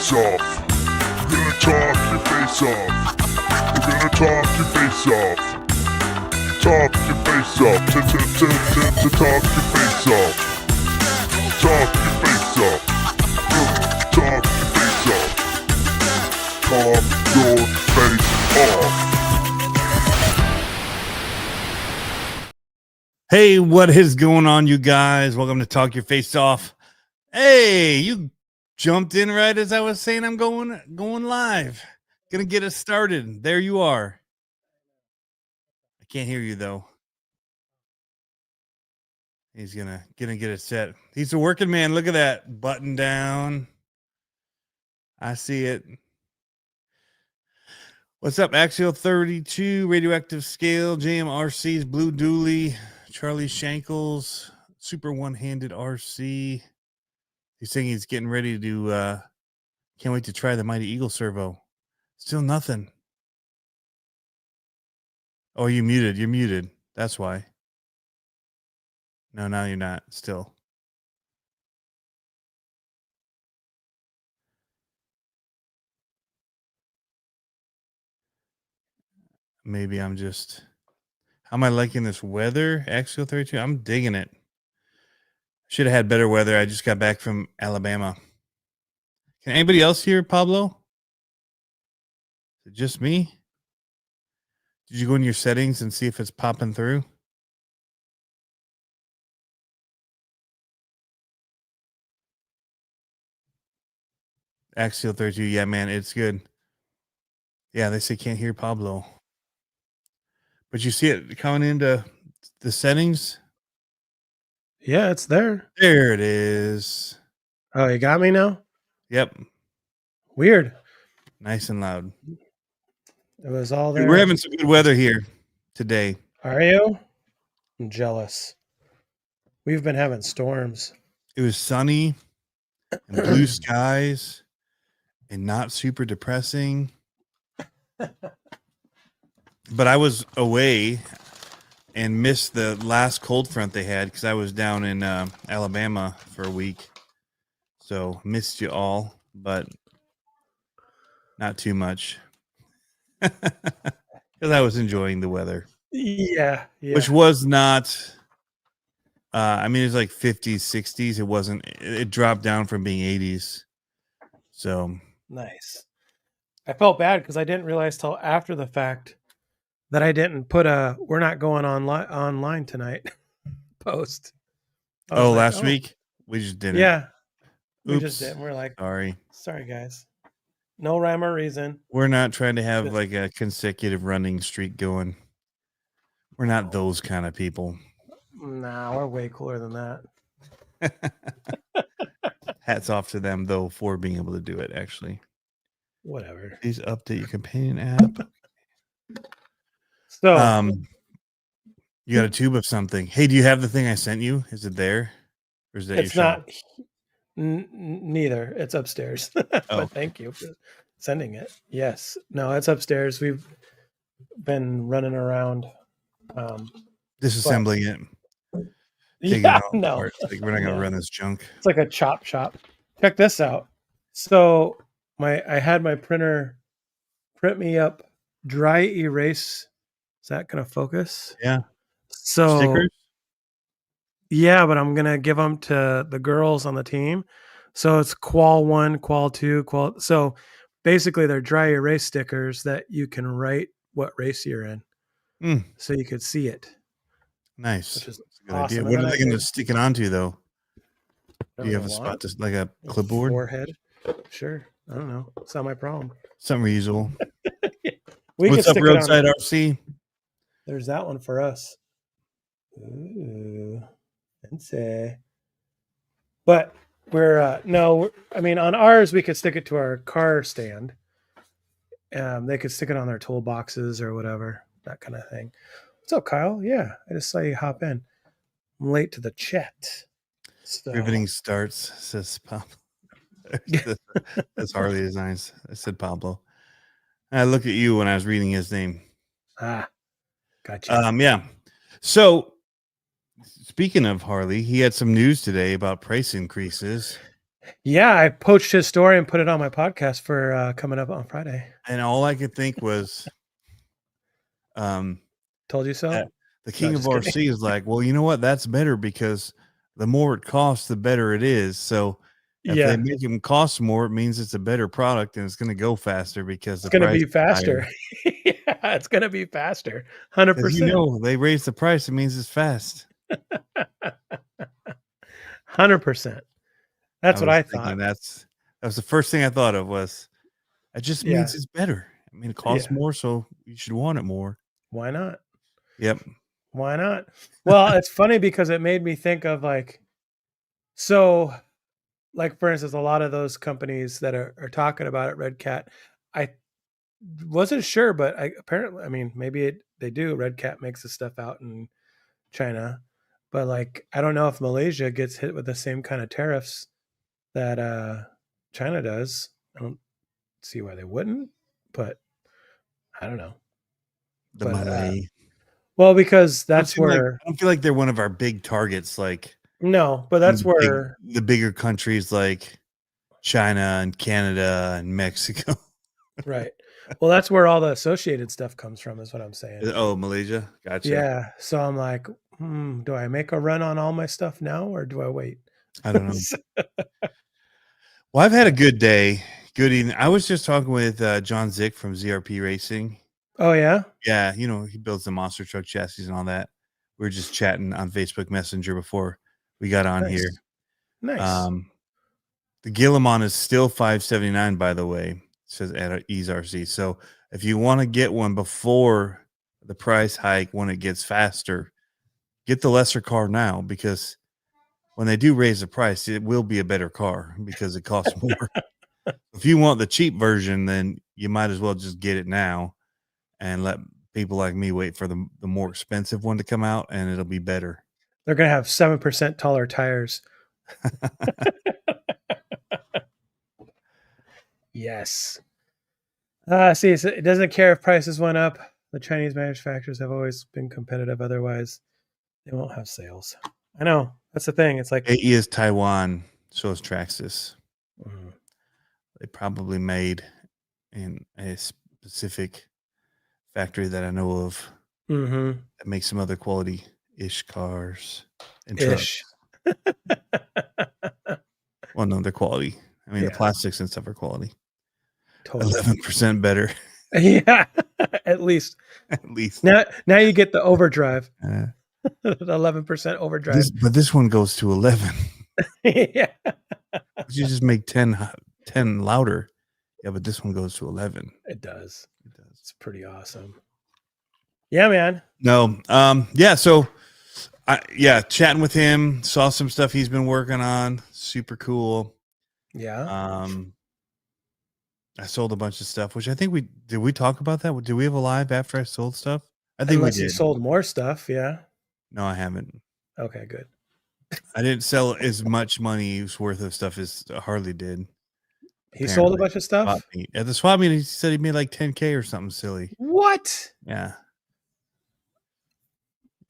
face off. We're gonna talk your face off. We're gonna talk your face off. Talk your face off. To talk your face off. Talk your face off. Talk your face off. Talk your face off. Hey, what is going on, you guys? Welcome to Talk Your Face Off. Hey, you jumped in right as I was saying I'm going live. Gonna get us started. There you are. I can't hear you though. He's gonna get it set. He's a working man. Look at that button down. I see it. What's up, Axial 32, Radioactive Scale, JMRC's Blue Dooley, Charlie Shankles, Super One-Handed RC. He's saying he's getting ready to can't wait to try the Mighty Eagle Servo. Still nothing. Oh, you muted. You're muted. That's why. No, now you're not. Still. Maybe I'm just... How am I liking this weather? Axial 32? I'm digging it. Should have had better weather. I just got back from Alabama. Can anybody else hear Pablo? Is it just me? Did you go in your settings and see if it's popping through? Axial 32. Yeah, man, it's good. Yeah, they say can't hear Pablo. But you see it coming into the settings? Yeah, it's there. There it is. Oh, you got me now? Yep. Weird. Nice and loud. It was all there. Dude, we're having some good weather here today. Are you? I'm jealous. We've been having storms. It was sunny and blue skies and not super depressing. But I was away and missed the last cold front they had because I was down in Alabama for a week. So missed you all, but not too much. Because I was enjoying the weather. Yeah. Which was not... I mean, it was like 50s, 60s. It wasn't... It dropped down from being 80s. So... Nice. I felt bad because I didn't realize till after the fact that I didn't put a "we're not going online tonight" post. Oh, last week? We just didn't. Yeah. We Oops. just didn't. We're like, sorry, guys. No rhyme or reason. We're not trying to have like a consecutive running streak going. We're not those kind of people. Nah, we're way cooler than that. Hats off to them, though, for being able to do it, actually. Whatever. Please update your companion app. So, you got a tube of something. Hey, do you have the thing I sent you? Is it there? Or is that it's not... Neither. It's upstairs. But thank you for sending it. Yes. No, it's upstairs. We've been running around. Disassembling it. Yeah, no. Like, we're not going to run this junk. It's like a chop shop. Check this out. So I had my printer print me up dry erase. Is that going to focus? Yeah. So stickers? Yeah, but I'm going to give them to the girls on the team. So it's qual 1, qual 2, qual. So basically they're dry erase stickers that you can write what race you're in. So you could see it. Nice. Which is That's a good awesome. idea. What are they going to stick it onto, though? Do you have a spot to, like a clipboard? Forehead? Sure. I don't know. It's not my problem. Something reusable. What's up, Roadside RC? There's that one for us. Ooh. Fancy. But we're I mean, on ours we could stick it to our car stand. They could stick it on their toolboxes or whatever, that kind of thing. What's up, Kyle? Yeah, I just saw you hop in. I'm late to the chat. So. Riveting starts, says Pablo. That's Harley Designs. I said Pablo. I looked at you when I was reading his name. Gotcha. Yeah. So, speaking of Harley, he had some news today about price increases. Yeah, I poached his story and put it on my podcast for coming up on Friday. And all I could think was, Told you so. the No, king of just kidding. RC is like, well, you know what? That's better because the more it costs, the better it is. So if they Yeah, make them cost more, it means it's a better product and it's going to go faster because it's the gonna price be is higher. faster. Yeah, it's gonna be faster. Because 100%. they raise the price, it means it's fast. 100%. That's what was I thinking thought. that was the first thing I thought of was it just Yeah, means it's better. I mean, it costs yeah. more, so you should want it more. Why not? Yep. Why not? Well, it's funny because it made me think of like, so, like for instance, a lot of those companies that are talking about it, Red Cat, I wasn't sure, but apparently, I mean, maybe they do. Red Cat makes the stuff out in China, but like, I don't know if Malaysia gets hit with the same kind of tariffs that China does. I don't see why they wouldn't, but I don't know. The But Malay. well, because I that's where don't feel like they're one of our big targets, like no, but that's where the bigger countries like China and Canada and Mexico. right. Well, that's where all the associated stuff comes from, is what I'm saying. Oh, Malaysia. Gotcha. Yeah. So I'm like, do I make a run on all my stuff now or do I wait? I don't know. Well, I've had a good day. Good evening. I was just talking with John Zick from ZRP Racing. Oh, yeah? Yeah, he builds the monster truck chassis and all that. We were just chatting on Facebook Messenger before we got on here. Nice. The Guillemot is still $579, by the way. It says at Ease RC. So if you want to get one before the price hike when it gets faster, get the lesser car now, because when they do raise the price, it will be a better car because it costs more. If you want the cheap version, then you might as well just get it now and let people like me wait for the more expensive one to come out, and it'll be better. They're going to have 7% taller tires. Yes. See, it doesn't care if prices went up. The Chinese manufacturers have always been competitive. Otherwise, they won't have sales. I know. That's the thing. It's like AE is Taiwan, so is Traxxas. Mhm. They probably made in a specific factory that I know of that makes some other quality-ish cars and trucks. Well, no, they're quality. I mean, the plastics and stuff are quality. Totally. 11% better. Yeah, at least. At least. Now you get the overdrive. 11% overdrive. But this one goes to 11. Yeah. You just make 10 louder. Yeah, but this one goes to 11. It does. It's pretty awesome. Yeah, man. No. Yeah, so chatting with him, saw some stuff he's been working on. Super cool. Yeah. I sold a bunch of stuff, which I think did we talk about that? Did we have a live after I sold stuff? I think Unless we did. you sold more stuff, yeah. No, I haven't. Okay, good. I didn't sell as much money's worth of stuff as Harley did. He sold a bunch of stuff? At the swap meet, he said he made like 10K or something silly. What? Yeah.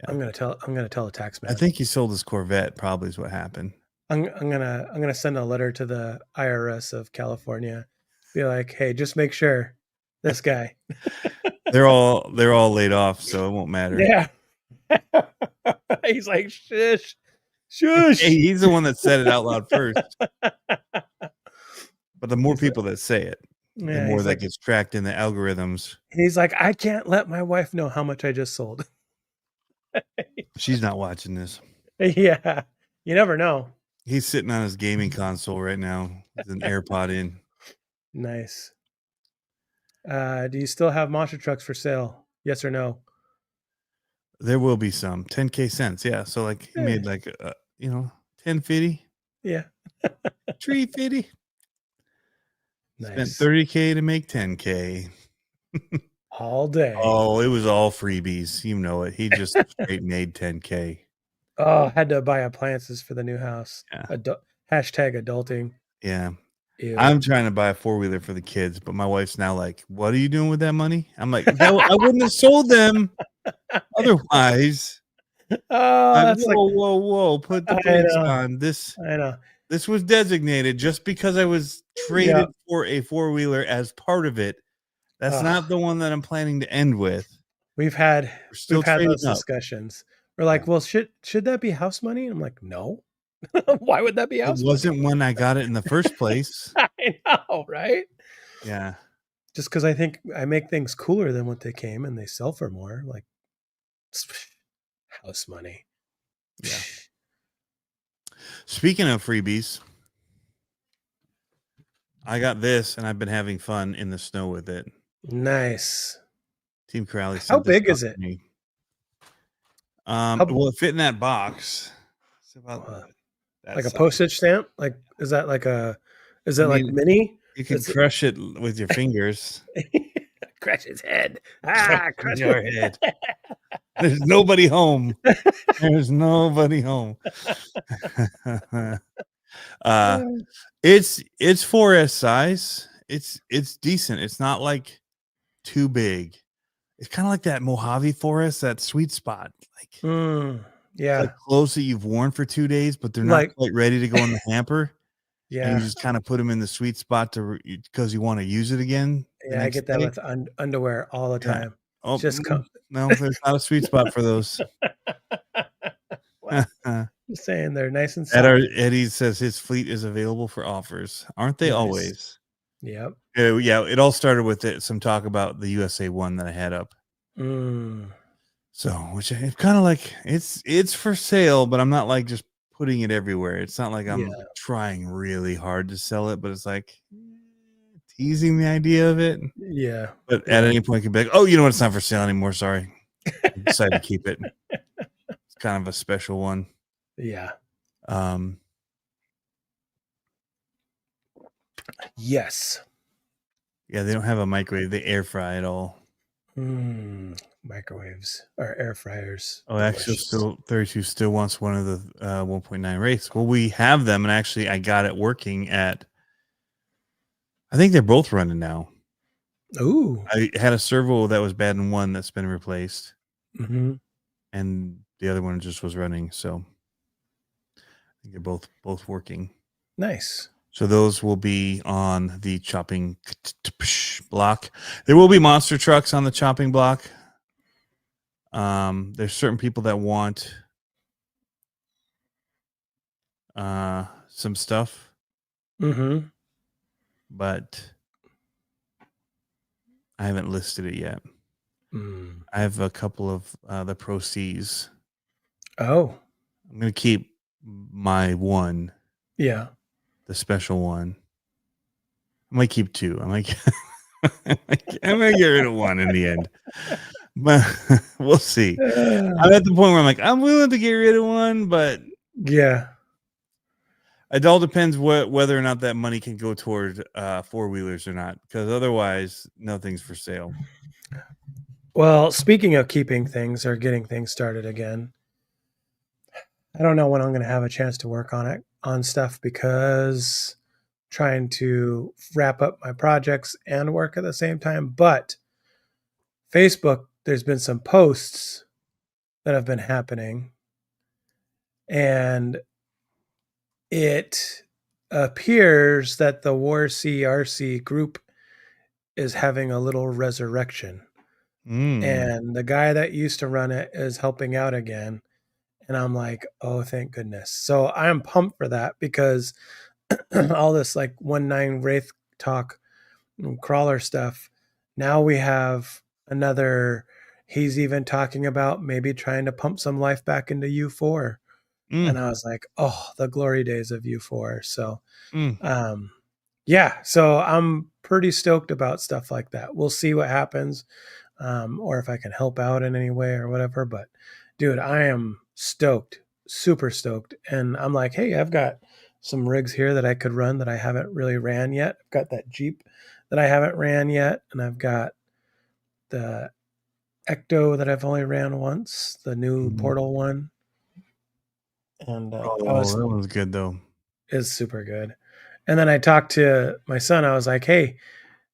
I'm gonna tell the tax man. I think he sold his Corvette, probably is what happened. I'm gonna send a letter to the IRS of California. Be like, hey, just make sure this guy. They're all laid off, so it won't matter. Yeah. He's like, shush. Hey, he's the one that said it out loud first. But the more people that say it, the more that gets tracked in the algorithms. He's like, I can't let my wife know how much I just sold. She's not watching this. Yeah. You never know. He's sitting on his gaming console right now with an AirPod in. Nice. Do you still have monster trucks for sale? Yes or no? There will be some 10K cents. Yeah. So like he made like 1050. Yeah. 350. Nice. Spent 30K to make 10K. All day. Oh, it was all freebies. You know it. He just straight made 10K. Oh, had to buy appliances for the new house. Yeah. Hashtag adulting. Yeah. Ew. I'm trying to buy a 4-wheeler for the kids, but my wife's now like, what are you doing with that money? I'm like, I wouldn't have sold them otherwise. Oh, that's like whoa! Put the I brakes know, on. This I know. was designated just because I was Yeah, traded for a 4-wheeler as part of it. That's not the one that I'm planning to end with. we've had We're still we've had trading those up. discussions. We're Yeah. like, well, should that be house money? I'm like, no. Why would that be It house money? wasn't when I got it in the first place. I know, right? Yeah. Just because I think I make things cooler than what they came and they sell for more. Like house money. Yeah. Speaking of freebies, I got this and I've been having fun in the snow with it. Nice. Team Corrali How sent this big out is to it? me. How, Well, it fit in that box. It's about that like a size. postage stamp? Like, is that like is it I like mean, mini? you can crush it with your fingers. Crush his head. Crush Crush your head. There's nobody home. There's nobody home. It's 4S size. It's decent. It's not like too big. It's kind of like that Mojave 4S, that sweet spot. Like Yeah. like clothes that you've worn for 2 days, but they're not Like, quite ready to go in the hamper. And you yeah. just kind of put them in the sweet spot because you want to use it again the Yeah, I next get that day. with underwear all the Yeah. time. Oh, Just come. no, there's not a sweet spot for those. Well, just saying they're nice and soft. Eddie says his fleet is available for offers. Aren't they Nice. always? Yep. Yeah, it all started with some talk about the USA one that I had up. So, which it's kind of like it's for sale, but I'm not like just putting it everywhere. It's not like I'm trying really hard to sell it, but it's like teasing the idea of it. Yeah. But at any point, you can be like, oh, you know what? It's not for sale anymore. Sorry. I decided to keep it. It's kind of a special one. Yeah. Yes. Yeah, they don't have a microwave. They air fry it all. Microwaves or air fryers. Oh, actually, 32 still wants one of the 1.9 rates. Well, we have them, and actually, I got it working at. I think they're both running now. Ooh. I had a servo that was bad in one that's been replaced, and the other one just was running. So I think they're both working. Nice. So those will be on the chopping block. There will be monster trucks on the chopping block. There's certain people that want some stuff. But I haven't listed it yet. I have a couple of the Pro Cs. Oh. I'm going to keep my one. Yeah. The special one. I might keep two. I might get rid of one in the end. But we'll see. I'm at the point where I'm like, I'm willing to get rid of one, but yeah. It all depends whether or not that money can go toward 4-wheelers or not, because otherwise nothing's for sale. Well, speaking of keeping things or getting things started again, I don't know when I'm going to have a chance to work on stuff because I'm trying to wrap up my projects and work at the same time. But Facebook, there's been some posts that have been happening, and it appears that the War CRC group is having a little resurrection. And the guy that used to run it is helping out again. And I'm like, oh, thank goodness. So I'm pumped for that because all this like 1.9 Wraith talk crawler stuff. Now we have another. He's even talking about maybe trying to pump some life back into U4. And I was like, oh, the glory days of U4. So, yeah, so I'm pretty stoked about stuff like that. We'll see what happens, or if I can help out in any way or whatever. But dude, I am stoked, super stoked. And I'm like, hey, I've got some rigs here that I could run that I haven't really ran yet. I've got that Jeep that I haven't ran yet. And I've got the Ecto that I've only ran once, the new Portal one. And that one's good though. Is super good. And then I talked to my son. I was like, hey,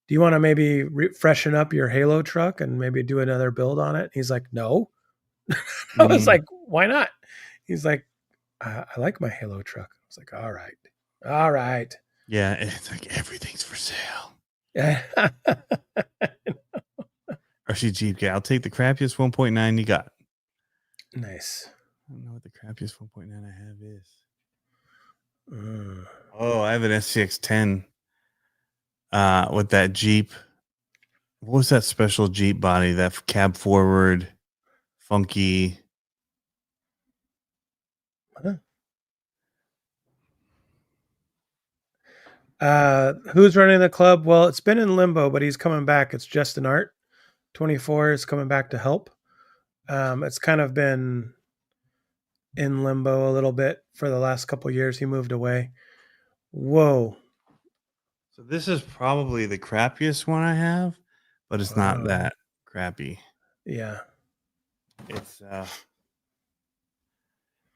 do you want to maybe freshen up your Halo truck and maybe do another build on it? He's like, no. I was Mm. like, why not? He's like, I like my Halo truck. I was like, all right. All right. Yeah, it's like everything's for sale. RC Jeep guy, I'll take the crappiest 1.9 you got. Nice. I don't know what the crappiest 1.9 I have is. Mm. Oh, I have an SCX10 with that Jeep. What was that special Jeep body? That cab forward, funky. Who's running the club? Well, it's been in limbo, but he's coming back. It's Justin Art. 24 is coming back to help. It's kind of been in limbo a little bit for the last couple of years. He moved away. Whoa. So this is probably the crappiest one I have, but it's not that crappy. Yeah.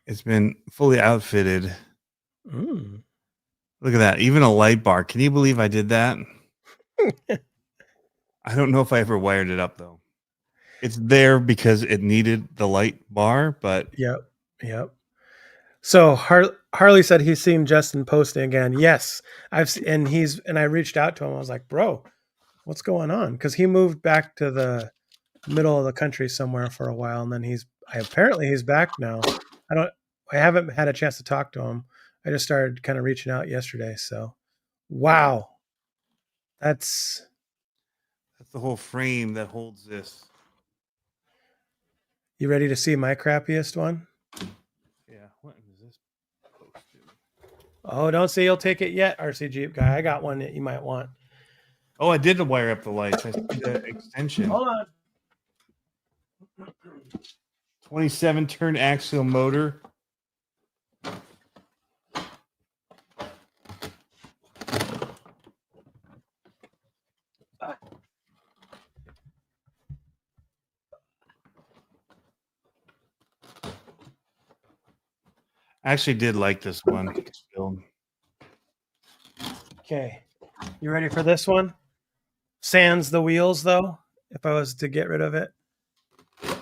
It's been fully outfitted. Mm. Look at that. Even a light bar. Can you believe I did that? I don't know if I ever wired it up though. It's there because it needed the light bar, but Yep. So Harley said he's seen Justin posting again. Yes, and I reached out to him. I was like, bro, what's going on? Because he moved back to the middle of the country somewhere for a while, and then apparently he's back now. I haven't had a chance to talk to him. I just started kind of reaching out yesterday. So, wow, that's the whole frame that holds this. You ready to see my crappiest one? Yeah. What is this posted? Oh, don't say you'll take it yet, RC Jeep guy. I got one that you might want. Oh, I did wire up the lights. I see the extension. Hold on. 27 turn axial motor. I actually did like this one build. Okay. You ready for this one? Sans the wheels, though, if I was to get rid of it. Do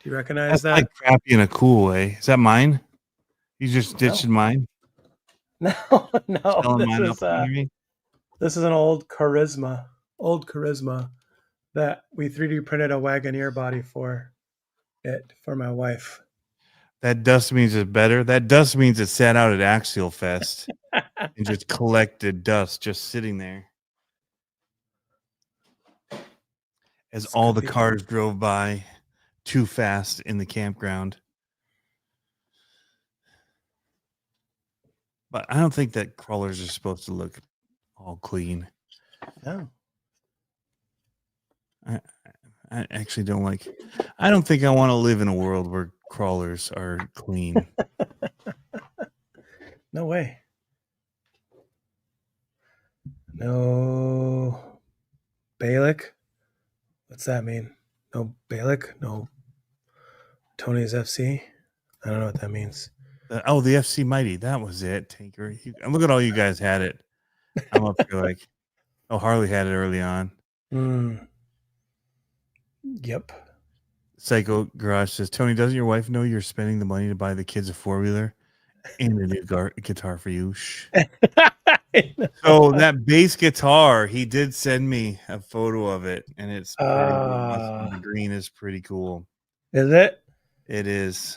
you recognize that? Like crappy in a cool way. Is that mine? You just ditching mine? No, this is an old Charisma that we 3D printed a Wagoneer body for my wife. That dust means it's better. That dust means it sat out at Axial Fest and just collected dust just sitting there. As all the cars drove by too fast in the campground. But I don't think that crawlers are supposed to look all clean. No. I actually don't like. I don't think I want to live in a world where crawlers are clean. No way. No. Balic? What's that mean? No Balic? No Tony's FC? I don't know what that means. The FC Mighty. That was it. Tinker. Look at all you guys had it. I'm up here like, Harley had it early on. Yep. Psycho Garage says, Tony, doesn't your wife know you're spending the money to buy the kids a 4-wheeler and a new guitar for you? Shh. So that bass guitar, he did send me a photo of it, and it's pretty awesome. The green is pretty cool. Is it? It is.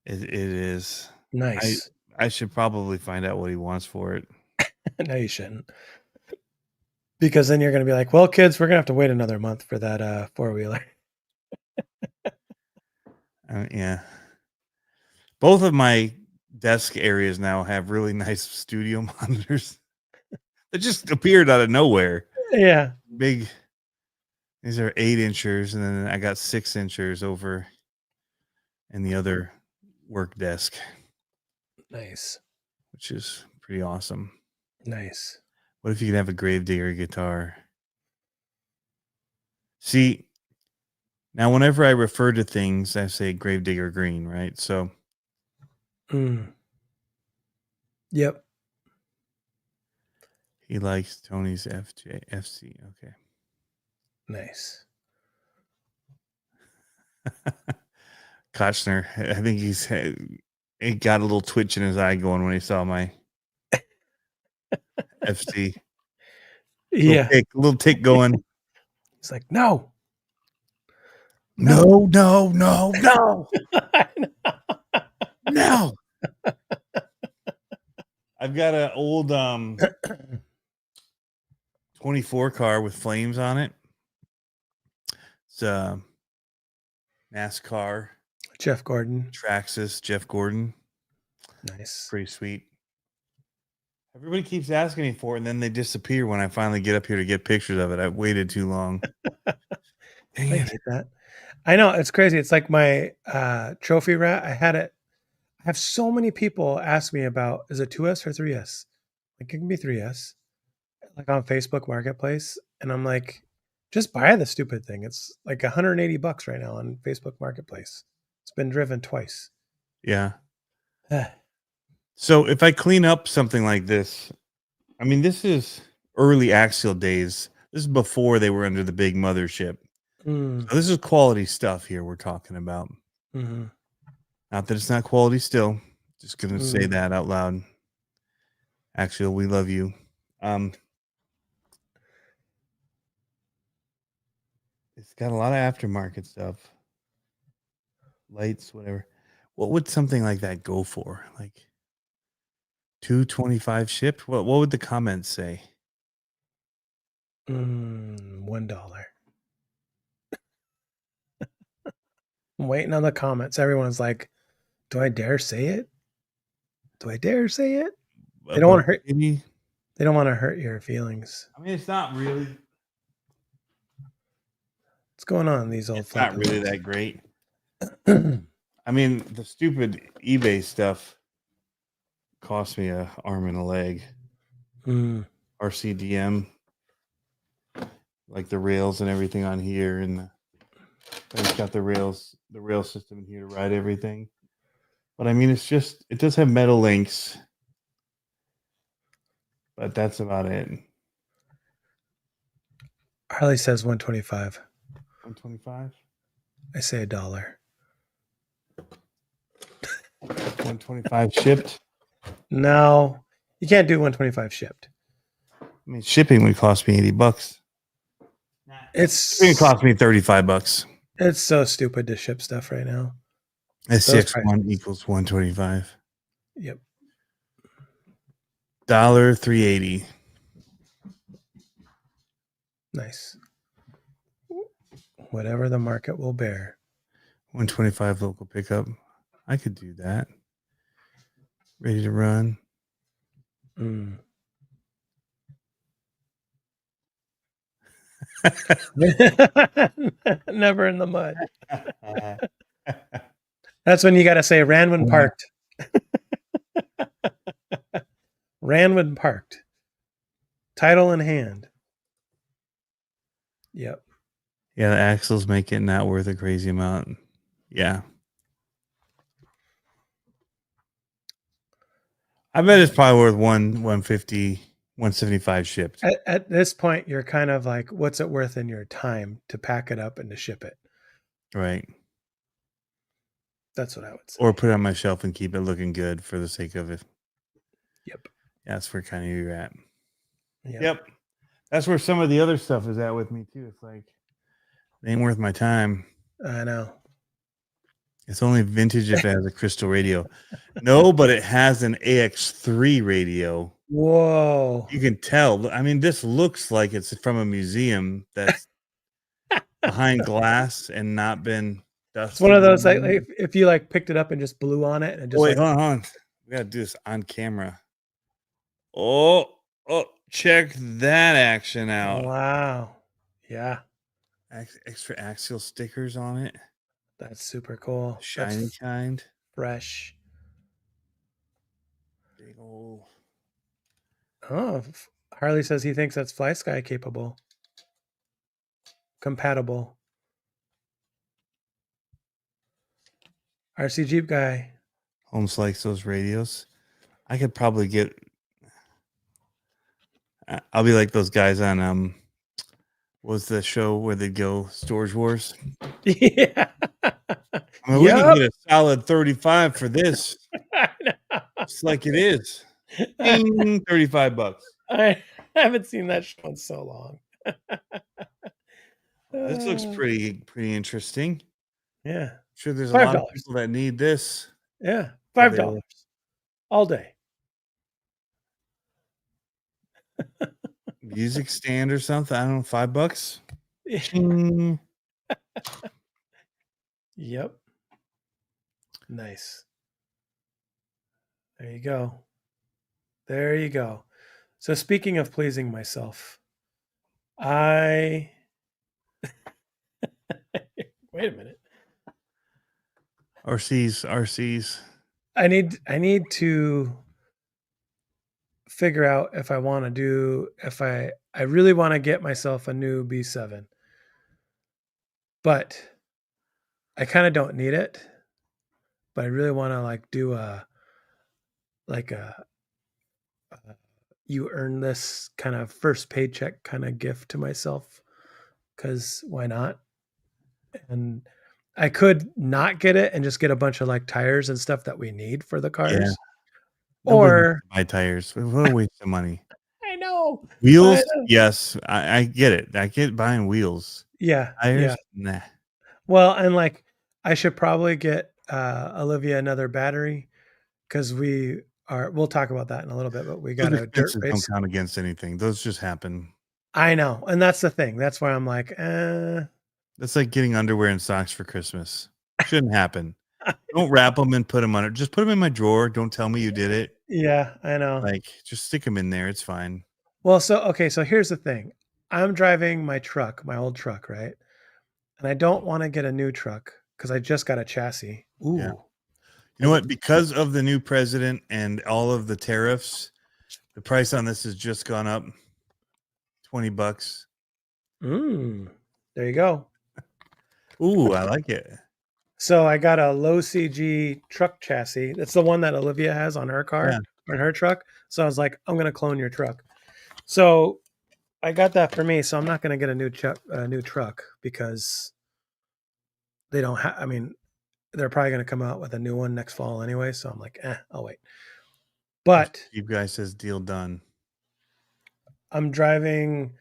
It is. Nice. I should probably find out what he wants for it. No, you shouldn't. Because then you're going to be like, well, kids, we're going to have to wait another month for that 4-wheeler. Yeah. Both of my desk areas now have really nice studio monitors that just appeared out of nowhere. Yeah. Big. These are 8-inchers, and then I got 6-inchers over in the other work desk. Nice. Which is pretty awesome. Nice. What if you could have a Gravedigger guitar? See, now whenever I refer to things, I say Gravedigger green, right? So. Yep. He likes Tony's FC. Okay. Nice. Kochner, I think he got a little twitch in his eye going when he saw my FC. Yeah. Little tick going. He's like, no. No. No. I've got an old 24 car with flames on it. It's a NASCAR Jeff Gordon. Traxxas Jeff Gordon. Nice. Pretty sweet. Everybody keeps asking me for it, and then they disappear when I finally get up here to get pictures of it. I've waited too long. I Dang it. hate that. I know, it's crazy. It's like my trophy rat. I have so many people ask me about, is it 2S or 3S? Like, it can be 3S, like on Facebook Marketplace. And I'm like, just buy the stupid thing. It's like $180 right now on Facebook Marketplace. It's been driven twice. Yeah. So if I clean up something like this, I mean, this is early Axial days. This is before they were under the big mothership. So this is quality stuff here we're talking about. Mm-hmm. Not that it's not quality still. Just going to say that out loud. Axial, we love you. It's got a lot of aftermarket stuff. Lights, whatever. What would something like that go for? Like $225 shipped? What would the comments say? $1. I'm waiting on the comments. Everyone's like, do I dare say it? Do I dare say it? They don't want to hurt. Maybe. They don't want to hurt your feelings. I mean, it's not really. What's going on in these old? It's not really that great. I mean, the stupid eBay stuff cost me an arm and a leg. RCDM, like the rails and everything on here, and it's got the rail system in here to ride everything. But I mean, it does have metal links, but that's about it. Harley says 125. 125. I say $1. 125 shipped. No, you can't do 125 shipped. I mean, shipping would cost me $80. It's going to cost me $35. It's so stupid to ship stuff right now. SCX1 equals 125. Yep. $3.80. Nice. Whatever the market will bear. 125 local pickup. I could do that. Ready to run. Never in the mud. That's when you got to say ran when parked. Ran when parked. Title in hand. Yep. Yeah, the axles make it not worth a crazy amount. Yeah. I bet it's probably worth 150, 175 shipped. At this point, you're kind of like, what's it worth in your time to pack it up and to ship it? Right. That's what I would say. Or put it on my shelf and keep it looking good for the sake of it. Yep. Yeah, that's where kind of you're at. Yep. That's where some of the other stuff is at with me too. It's like, it ain't worth my time. I know. It's only vintage if it has a crystal radio. No, but it has an AX3 radio. Whoa. You can tell. I mean, this looks like it's from a museum that's behind glass and not been dusted. It's one of those, like if you like picked it up and just blew on it. And just wait, hold on. We got to do this on camera. Oh, check that action out. Wow. Yeah. Extra axial stickers on it. That's super cool. Shiny kind. Fresh. Big old. Oh, Harley says he thinks that's Fly Sky capable. Compatible. RC Jeep guy. Holmes likes those radios. I could probably get. I'll be like those guys on was the show where they go Storage Wars. Yeah. I mean, we can get a solid 35 for this. Just like it is. Ding, $35. I haven't seen that show in so long. This looks pretty interesting. Yeah. I'm sure there's a lot of $5. people that need this. Yeah. Are $5 they- all day. Music stand or something. I don't know, $5. Yeah. Ching. Yep. Nice. There you go. There you go. So speaking of pleasing myself, wait a minute. RCs. I need to figure out if I want to do I really want to get myself a new B7. But I kind of don't need it. But I really want to like do a you earn this kind of first paycheck kind of gift to myself, because why not? And I could not get it and just get a bunch of like tires and stuff that we need for the cars. Yeah. Nobody Or wants to buy tires. What a waste of money. I know Wheels, yes, I get it. I get buying wheels. yeah Tires, yeah. nah. Well, and like I should probably get Olivia another battery, because we'll talk about that in a little bit, but we got Those a dirt expenses race. don't count against anything. Those just happen. I know, and that's the thing. That's why I'm like, That's like getting underwear and socks for Christmas. Shouldn't happen. Don't wrap them and put them under. Just put them in my drawer. Don't tell me you did it. yeah, I know. Like, just stick them in there. It's fine. Well, so here's the thing. I'm driving my truck, my old truck, right? And I don't want to get a new truck because I just got a chassis. Ooh. Yeah. You know what? Because of the new president and all of the tariffs, the price on this has just gone up $20. There you go. Ooh, I like it. So I got a low CG truck chassis. That's the one that Olivia has on her car, on her truck. So I was like, I'm gonna clone your truck. So I got that for me. So I'm not gonna get a new truck because they don't have. I mean, they're probably gonna come out with a new one next fall anyway. So I'm like, I'll wait. But you guys says deal done. I'm driving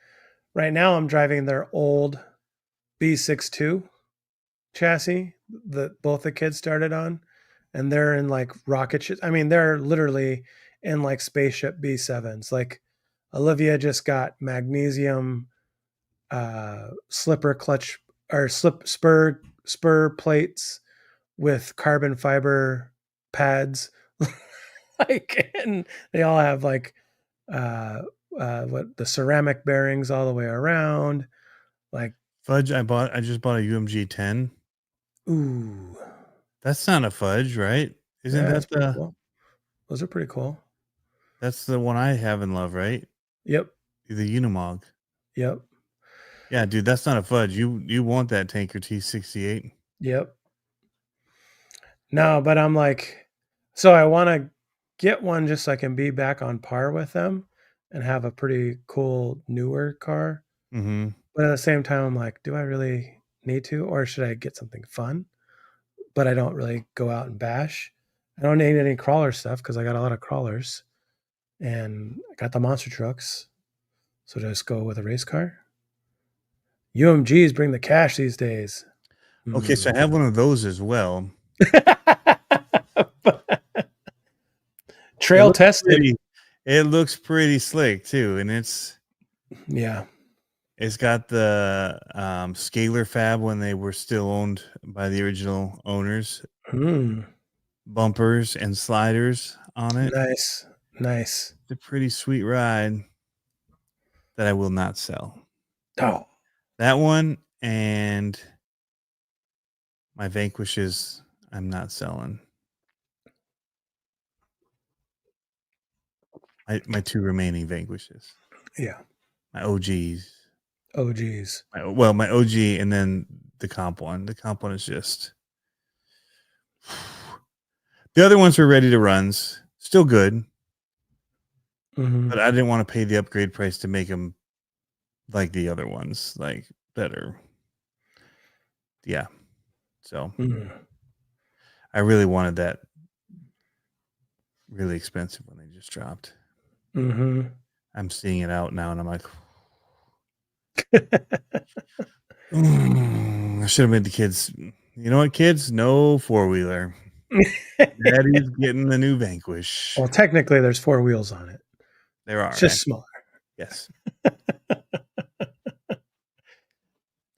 right now. I'm driving their old B62 chassis that both the kids started on, and they're in like rocket ships. I mean, they're literally in like spaceship B7s. Like Olivia just got magnesium slipper clutch or spur plates with carbon fiber pads. Like, and they all have like what the ceramic bearings all the way around. Like Fudge, I just bought a UMG 10. ooh, That's not a fudge, right? Isn't yeah, that that's pretty the cool. Those are pretty cool. That's the one I have in love, right? Yep. The Unimog. Yep. Yeah, dude, that's not a fudge. You want that Tanker T68? Yep. No, but I'm like, so I want to get one just so I can be back on par with them and have a pretty cool newer car. Mm-hmm. But at the same time, I'm like, do I really need to, or should I get something fun? But I don't really go out and bash. I don't need any crawler stuff because I got a lot of crawlers, and I got the monster trucks. So just go with a race car. UMGs bring the cash these days. Okay, so I have one of those as well. Trail tested. It looks pretty slick too, and it's got the scalar fab when they were still owned by the original owners. Bumpers and sliders on it. Nice. It's a pretty sweet ride that I will not sell. Oh, that one and my Vanquishes I'm not selling. My two remaining Vanquishes. Yeah. My OGs. My OG and then the comp one. The comp one is just... The other ones were ready to runs. Still good. Mm-hmm. But I didn't want to pay the upgrade price to make them like the other ones, like better. Yeah. So I really wanted that really expensive one they just dropped. Mm-hmm. I'm seeing it out now, and I'm like, I should have made the kids. You know what, kids? No 4-wheeler. Daddy's getting the new Vanquish. Well, technically, there's 4 wheels on it. There are. It's just smaller. Yes.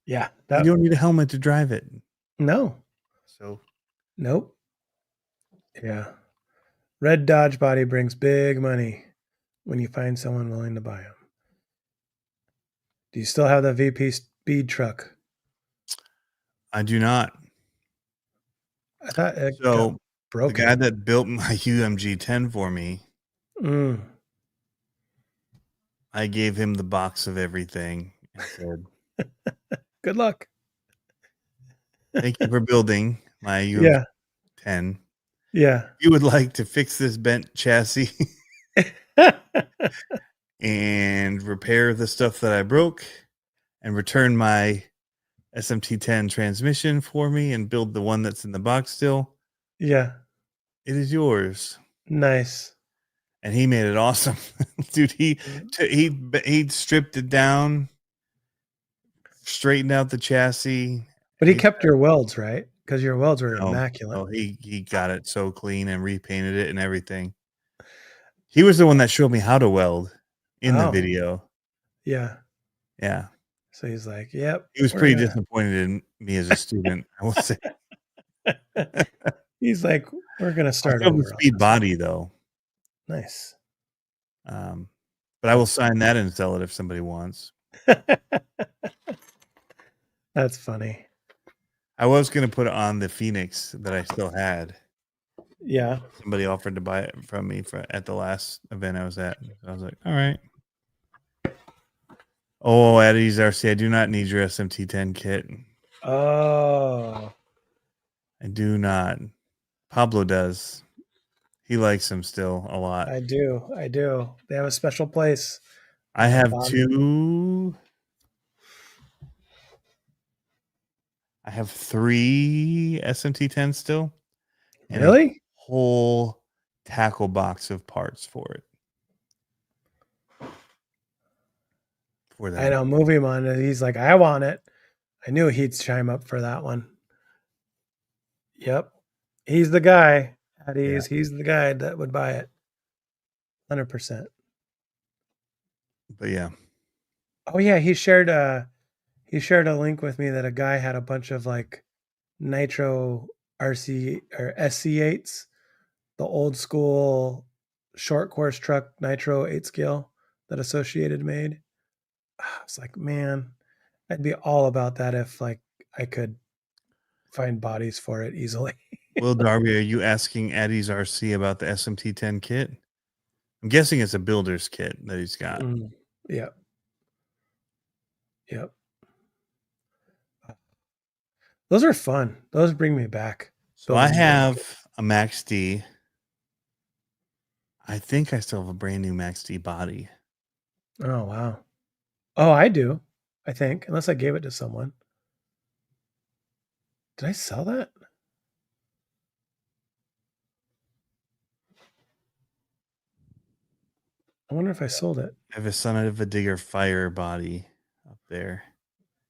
Yeah. You don't need a helmet to drive it. No. So. Nope. Yeah. Red Dodge body brings big money when you find someone willing to buy them. Do you still have the VP speed truck? I do not. I thought it So got broken. the guy that built my UMG 10 for me, I gave him the box of everything and said, good luck. Thank you for building my UMG 10. Yeah. If you would like to fix this bent chassis and repair the stuff that I broke and return my SMT10 transmission for me and build the one that's in the box still. Yeah. It is yours. Nice. And he made it awesome. Dude, he stripped it down, straightened out the chassis. But he kept your welds, right? Because your welds were immaculate. Oh, he got it so clean and repainted it and everything. He was the one that showed me how to weld in the video. Yeah. Yeah. So he's like, yep. He was pretty disappointed in me as a student, I will say. He's like, we're going to start over. Speed body, though. Nice. But I will sign that and sell it if somebody wants. That's funny. I was going to put it on the Phoenix that I still had. Yeah. Somebody offered to buy it from me at the last event I was at. I was like, all right. Oh, Eddie's RC, I do not need your SMT10 kit. Oh. I do not. Pablo does. He likes them still a lot. I do. They have a special place. I have two. I have 3 SMT10s still. And really? A whole tackle box of parts for it. For that. I know. Movie on. He's like, I want it. I knew he'd chime up for that one. Yep. He's the guy. He's the guy that would buy it. 100%. But yeah. Oh yeah, he shared a link with me that a guy had a bunch of like nitro RC or SC8s, the old school short course truck nitro 8 scale that Associated made. I was like, man, I'd be all about that if like I could find bodies for it easily. Will Darby, are you asking Eddie's RC about the SMT10 kit? I'm guessing it's a builder's kit that he's got. Yep. Those are fun. Those bring me back. So I have a Max D. I think I still have a brand new Max D body. Oh, wow. Oh, I do. I think, unless I gave it to someone. Did I sell that? I wonder if I sold it. I have a Son of a Digger Fire body up there.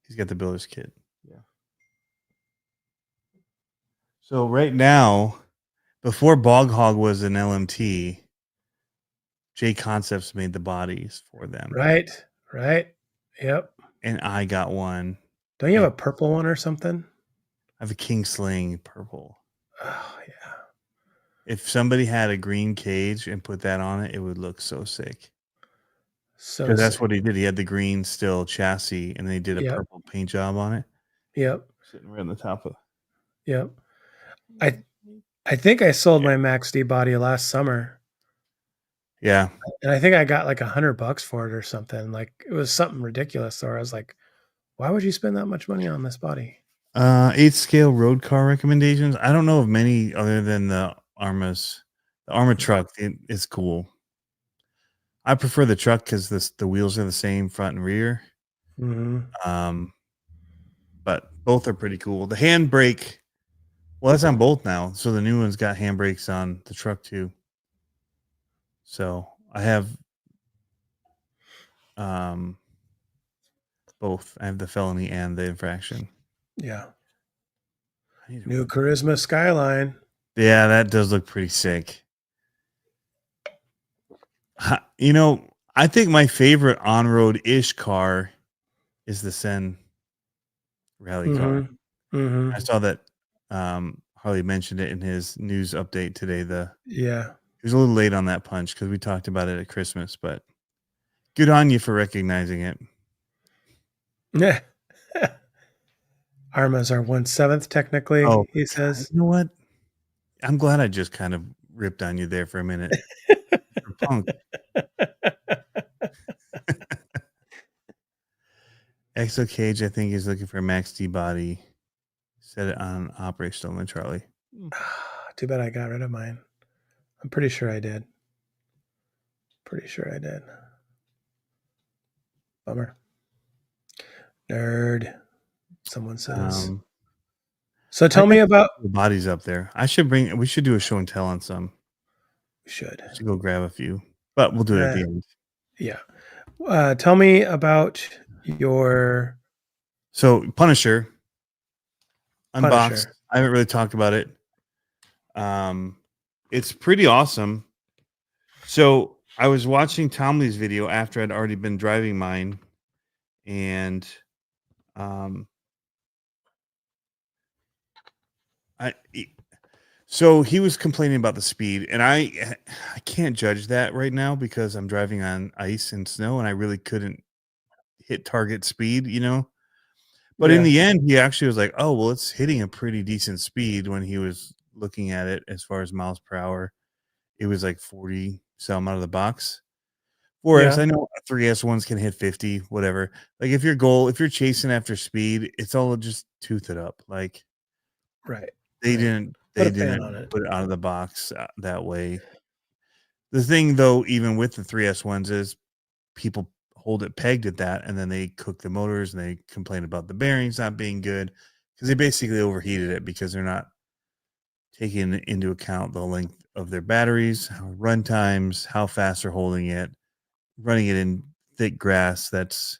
He's got the builder's kit. Yeah. So right now, before Bog Hog was an LMT, J Concepts made the bodies for them. Right. Yep. And I got one. Don't you have a purple one or something? I have a King Sling purple. Oh, yeah. If somebody had a green cage and put that on it, it would look so sick. So because that's what he did. He had the green still chassis, and then he did a purple paint job on it. Yep. Sitting right on the top of. Yep. I think I sold my Max D body last summer. Yeah. And I think I got like $100 for it or something. Like it was something ridiculous. So I was like, why would you spend that much money on this body? 8 scale road car recommendations. I don't know of many other than the Armas. The Arma truck is cool. I prefer the truck because the wheels are the same front and rear. Mm-hmm. But both are pretty cool. The handbrake, well, that's on both now. So the new one's got handbrakes on the truck too. So I have both. I have the felony and the infraction. Yeah. I need to New run- Charisma Skyline. Yeah, that does look pretty sick. You know, I think my favorite on-road-ish car is the Sen rally car. Mm-hmm. I saw that Harley mentioned it in his news update today. Yeah. He was a little late on that punch because we talked about it at Christmas, but good on you for recognizing it. Yeah. Armas are 1/7 technically, Oh, he God, says. you know what? I'm glad I just kind of ripped on you there for a minute. You're a punk. Exo Cage, I think, is looking for a Max D body. Set it on operational in Charlie. Too bad I got rid of mine. I'm pretty sure I did. Pretty sure I did. Bummer. Nerd. Someone says. So tell me about. The bodies up there. We should do a show and tell on some. We should. I should go grab a few, but we'll do it at the end. Yeah. Tell me about your. So Punisher. Unboxed. Punisher. I haven't really talked about it. It's pretty awesome. So I was watching Tom Lee's video after I'd already been driving mine, and so he was complaining about the speed, and I can't judge that right now because I'm driving on ice and snow, and I really couldn't hit target speed, you know. But in the end, he actually was like, "Oh, well, it's hitting a pretty decent speed." When he was looking at it as far as miles per hour, it was like 40 some out of the box. 4S, I know 3S ones can hit 50, whatever. Like if you're chasing after speed, it's all just tooth it up. Like Right. they didn't Put put it out of the box that way. The thing though, even with the 3S ones, is people hold it pegged at that, and then they cook the motors and they complain about the bearings not being good because they basically overheated it because they're not taking into account the length of their batteries, run times, how fast they're holding it, running it in thick grass. That's,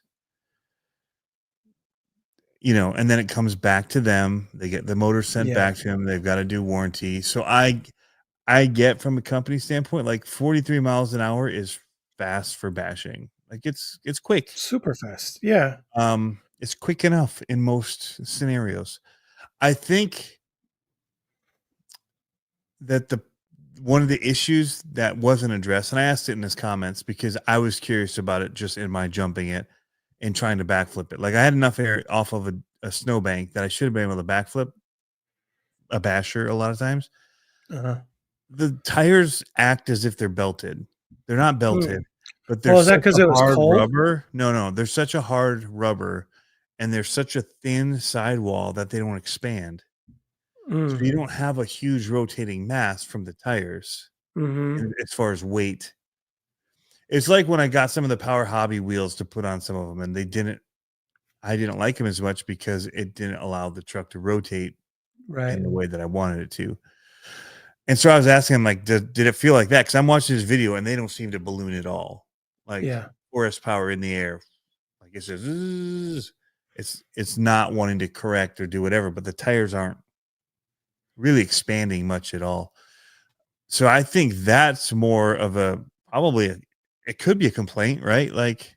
you know, and then it comes back to them. They get the motor sent back to them. They've got to do warranty. So I get from a company standpoint, like 43 miles an hour is fast for bashing. Like it's quick. Super fast. Yeah. It's quick enough in most scenarios. I think that one of the issues that wasn't addressed, and I asked it in his comments because I was curious about it just in my jumping it and trying to backflip it. Like I had enough air off of a snowbank that I should have been able to backflip a basher a lot of times. The tires act as if they're belted. They're not belted, but they're is that because it was hard cold? rubber. No, they're such a hard rubber, and they're such a thin sidewall that they don't expand. So you don't have a huge rotating mass from the tires as far as weight. It's like when I got some of the Power Hobby wheels to put on some of them, and I didn't like them as much because it didn't allow the truck to rotate in the way that I wanted it to. And so I was asking him, like, did it feel like that? Because I'm watching this video and they don't seem to balloon at all. Like 4S power in the air. Like it's just it's not wanting to correct or do whatever, but the tires aren't really expanding much at all. So I think that's more of it could be a complaint, right? Like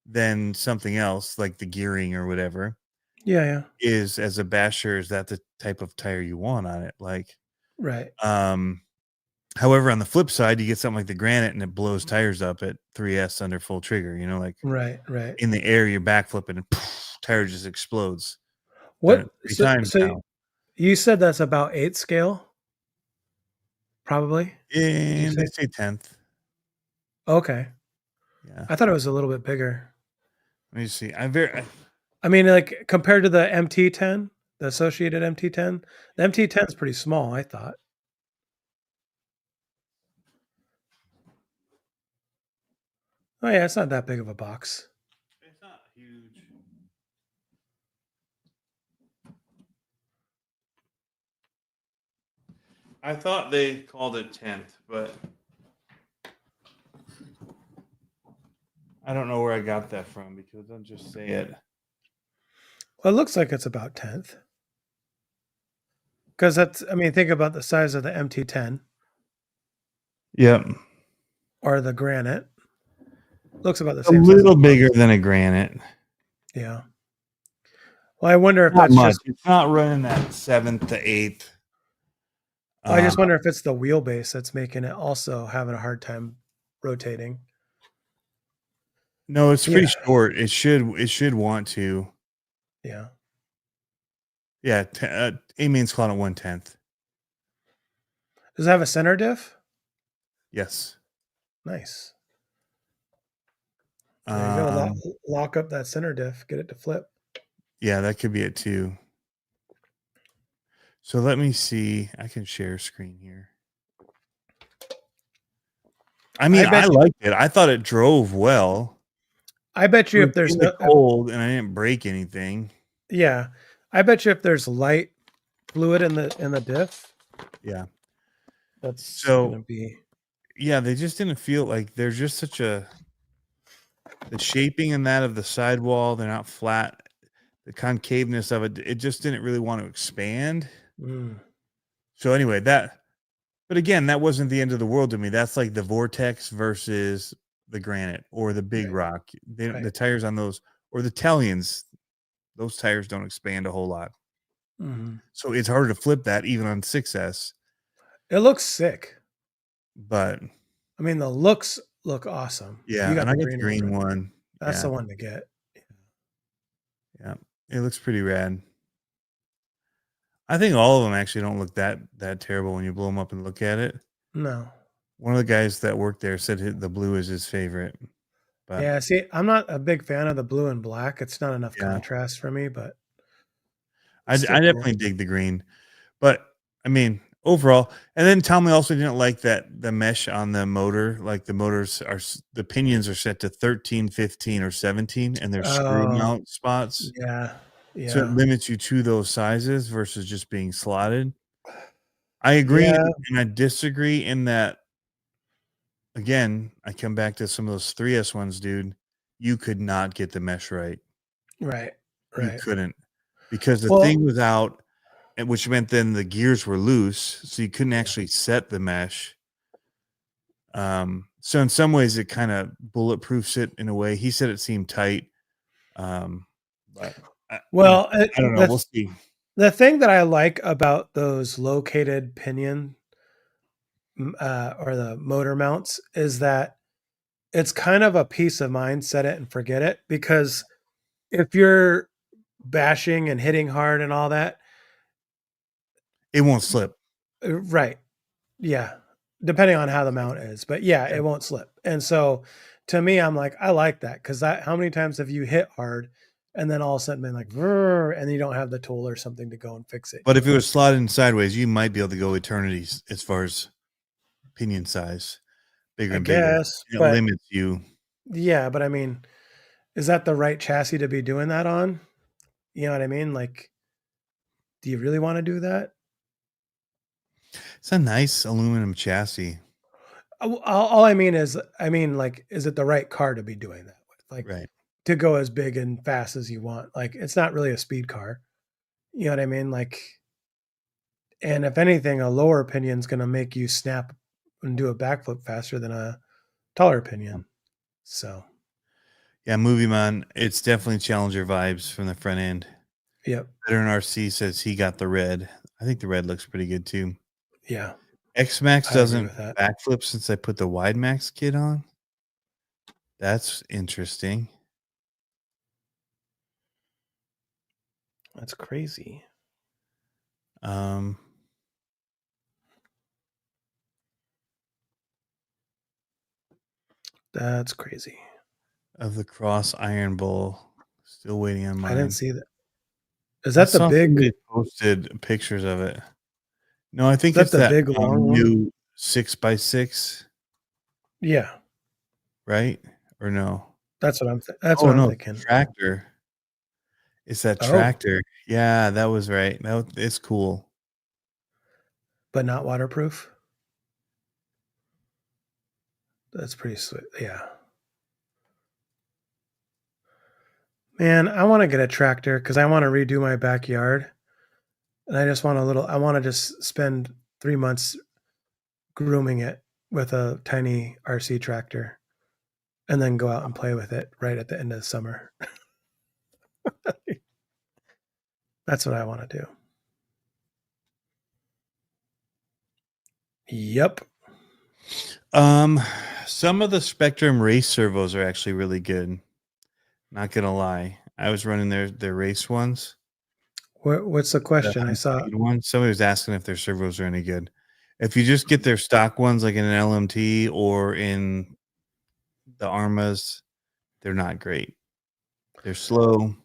than something else like the gearing or whatever. Yeah. Is as a basher, is that the type of tire you want on it? Like, right. However, on the flip side, you get something like the Granite and it blows tires up at 3S under full trigger, you know, like right. In the air, you're backflipping and poof, tire just explodes. What? So you said that's about 8th scale? Probably. And they say 10th. Okay. Yeah. I thought it was a little bit bigger. Let me see. I mean, like compared to the MT10, the Associated MT10, the MT10 is pretty small, I thought. Oh yeah, it's not that big of a box. It's not huge. I thought they called it 10th, but I don't know where I got that from because they'll just say it. Well, it looks like it's about 10th. Because think about the size of the MT10 Yep. or the Granite. Looks about the A same size. little bigger than a Granite. Yeah. Well, I wonder if Not that's much. just. It's not running that 7th to 8th. I just wonder if it's the wheelbase that's making it also having a hard time rotating. No, it's pretty short. It should want to. Yeah. Yeah. A-main's calling it 1/10. Does it have a center diff? Yes. Nice. There you go. Um, Lock up that center diff. Get it to flip. Yeah, that could be it too. So let me see. I can share screen here. I mean, I liked it. I thought it drove well. I bet you if there's no cold and I didn't break anything. Yeah, I bet you if there's light fluid in the diff. Yeah, that's gonna be. Yeah, they just didn't feel like there's just such the shaping in that of the sidewall. They're not flat. The concaveness of it just didn't really want to expand. So anyway, but again, that wasn't the end of the world to me. That's like the Vortex versus the Granite or the Big Rock. The tires on those, or the Italians, those tires don't expand a whole lot. So it's harder to flip that even on 6S. It looks sick. But I mean, the looks look awesome. Yeah, and I got the green one. That's the one to get. Yeah, it looks pretty rad. I think all of them actually don't look that terrible when you blow them up and look at it. No. One of the guys that worked there said the blue is his favorite. But yeah, see, I'm not a big fan of the blue and black. It's not enough contrast for me, but I definitely dig the green. But I mean, overall, and then Tommy also didn't like that the mesh on the motor, like the pinions are set to 13, 15, or 17, and they're screw mount spots. Yeah. So it limits you to those sizes versus just being slotted. I agree, and I disagree in that. Again, I come back to some of those 3S ones, dude. You could not get the mesh right. Right. You couldn't, because the thing was out, which meant then the gears were loose, so you couldn't actually set the mesh. So in some ways, it kind of bulletproofs it in a way. He said it seemed tight, but I don't know. We'll see. The thing that I like about those located pinion or the motor mounts is that it's kind of a peace of mind, set it and forget it, because if you're bashing and hitting hard and all that, it won't slip. Right. Yeah. Depending on how the mount is, but it won't slip. And so to me, I'm like, I like that, because how many times have you hit hard and then all of a sudden been like, and you don't have the tool or something to go and fix it. But if it was slotted sideways, you might be able to go eternities as far as pinion size, bigger and bigger. It limits you. Yeah, but I mean, is that the right chassis to be doing that on? You know what I mean? Like, do you really want to do that? It's a nice aluminum chassis. All I mean is, like, is it the right car to be doing that with? Like, to go as big and fast as you want. Like, it's not really a speed car. You know what I mean? Like, and if anything, a lower pinion is going to make you snap and do a backflip faster than a taller pinion. So, yeah, Movie Man, it's definitely Challenger vibes from the front end. Yep. Veteran RC says he got the red. I think the red looks pretty good too. Yeah. X-Max doesn't backflip since I put the Wide Max kit on. That's interesting. That's crazy. That's crazy. Of the Cross Iron Bowl, still waiting on mine. I didn't see that. Is that the big? They posted pictures of it. No, I think it's that big long new 6x6. Yeah. Right or no? That's what I'm. That's what I'm thinking. Tractor. It's that tractor. Yeah, that was right. It's cool. but not waterproof. That's pretty sweet. Yeah. Man, I want to get a tractor because I want to redo my backyard. And I just want I want to just spend 3 months grooming it with a tiny RC tractor and then go out and play with it right at the end of the summer. That's what I want to do. Yep. Some of the Spectrum race servos are actually really good. Not gonna lie, I was running their race ones. What's the question? I saw one. Somebody was asking if their servos are any good. If you just get their stock ones, like in an LMT or in the Armas, they're not great. They're slow.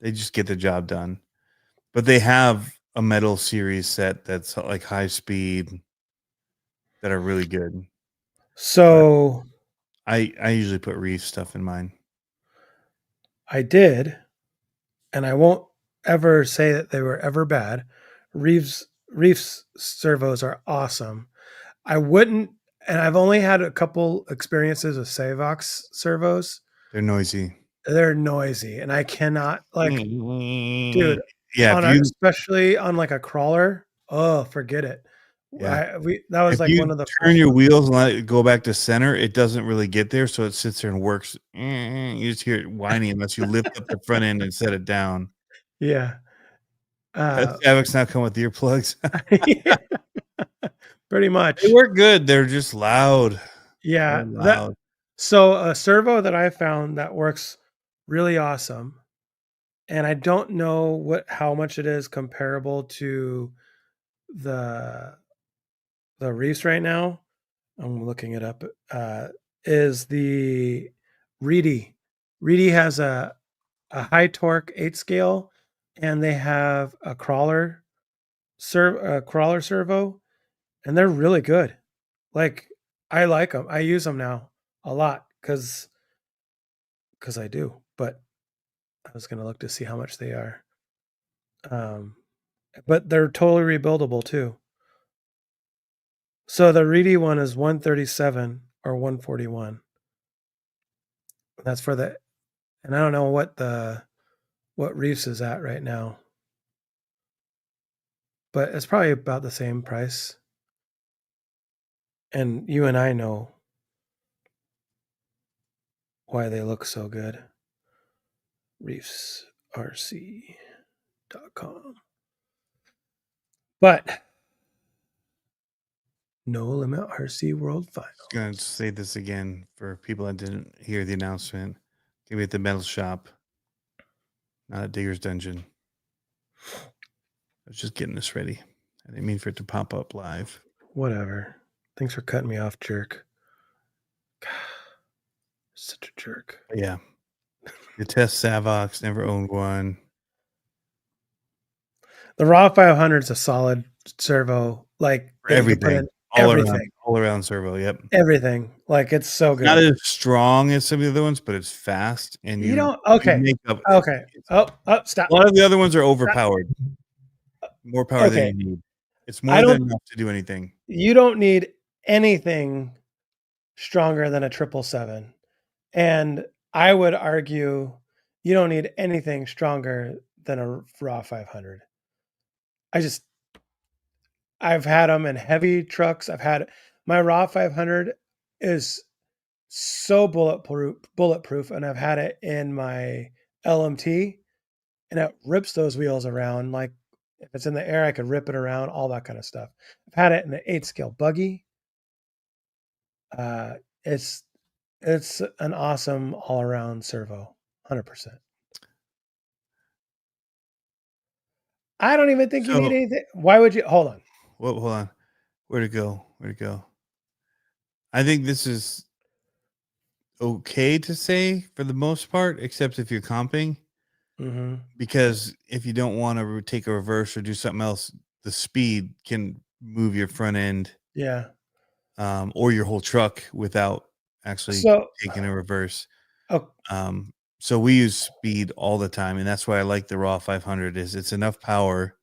They just get the job done. But they have a metal series set that's like high speed that are really good. So I usually put Reef stuff in mine. I did, and I won't ever say that they were ever bad. Reef's servos are awesome. I wouldn't, and I've only had a couple experiences with Savox servos. They're noisy. They're noisy, and I cannot dude. Yeah, especially on like a crawler. Oh, forget it. Yeah. That was if like you one of the turn your wheels and let it go back to center, it doesn't really get there, so it sits there and works. You just hear it whining unless you lift up the front end and set it down. Yeah. Does Savox now come with earplugs? Yeah, pretty much. They work good. They're just loud. Yeah. They're loud. So a servo that I found that works really awesome, and I don't know how much it is comparable to the Reefs right now. I'm looking it up. Is the Reedy. Reedy has a high torque 8 scale, and they have a crawler servo, and they're really good. Like, I like them. I use them now a lot because I do. But I was gonna look to see how much they are. But they're totally rebuildable too. So the Reedy one is 137 or 141. That's for the, and I don't know what Reefs is at right now, but it's probably about the same price. And you and I know why they look so good. ReefsRC.com. But No Limit RC World Final. I'm going to say this again for people that didn't hear the announcement. Give me at the metal shop, not at Digger's Dungeon. I was just getting this ready. I didn't mean for it to pop up live. Whatever. Thanks for cutting me off, jerk. God, such a jerk. But yeah. You test Savox, never owned one. The Raw 500 is a solid servo. Like everything. All around servo, yep. Everything. Like, it's so good. Not as strong as some of the other ones, but it's fast. And you don't, okay. You make up, okay. Stop. A lot of the other ones are overpowered. More power than you need. It's more than enough to do anything. You don't need anything stronger than a 777. And I would argue you don't need anything stronger than a Raw 500. I've had them in heavy trucks. My Raw 500 is so bulletproof, and I've had it in my LMT, and it rips those wheels around. Like, if it's in the air, I could rip it around, all that kind of stuff. I've had it in the 8 scale buggy. It's an awesome all around servo, 100%. I don't even think you need anything. Why would you? Hold on. Well, hold on. Where'd it go? I think this is okay to say for the most part, except if you're comping. Mm-hmm. Because if you don't want to take a reverse or do something else, the speed can move your front end. Yeah. Or your whole truck without actually taking a reverse. So we use speed all the time, and that's why I like the Raw 500. Is it's enough power,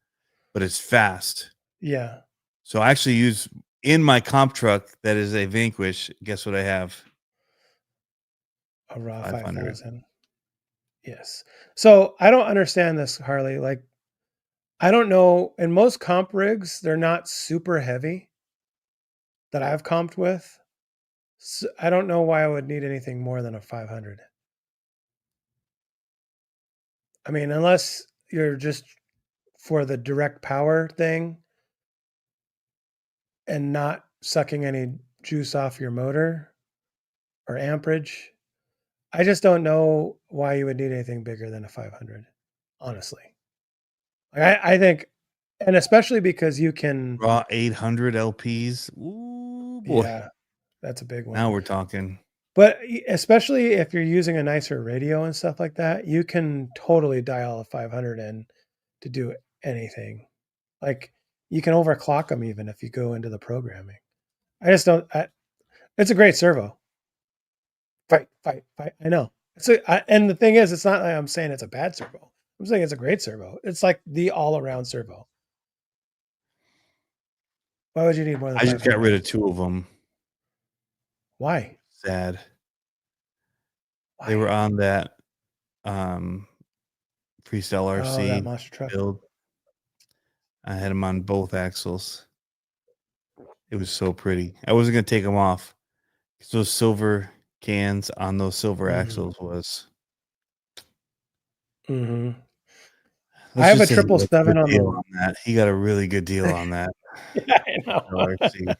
but it's fast. Yeah. So I actually use in my comp truck that is a Vanquish. Guess what I have? A raw 500. 5,000. Yes. So I don't understand this, Harley. Like, I don't know. In most comp rigs, they're not super heavy that I've comped with. So I don't know why I would need anything more than a 500. I mean, unless you're just for the direct power thing and not sucking any juice off your motor or amperage. I just don't know why you would need anything bigger than a 500, honestly. I think, and especially because you can, Raw 800 LPs. Ooh, boy. yeah, that's a big one. Now we're talking. But especially if you're using a nicer radio and stuff like that, you can totally dial a 500 in to do anything. Like you can overclock them even if you go into the programming. I just don't. It's a great servo. Fight. I know. And the thing is, it's not like I'm saying it's a bad servo. I'm saying it's a great servo. It's like the all-around servo. Why would you need more than I just 500? got rid of 2 of them. Why? Sad. Why? They were on that Freestyle Oh, that RC monster truck. build. I had them on both axles. It was so pretty. I wasn't going to take them off because those silver cans on those silver axles was. Mm-hmm. I Let's have a just say he got a 777 good on deal the. on that. He got a really good deal on that. Yeah, I know. LRC.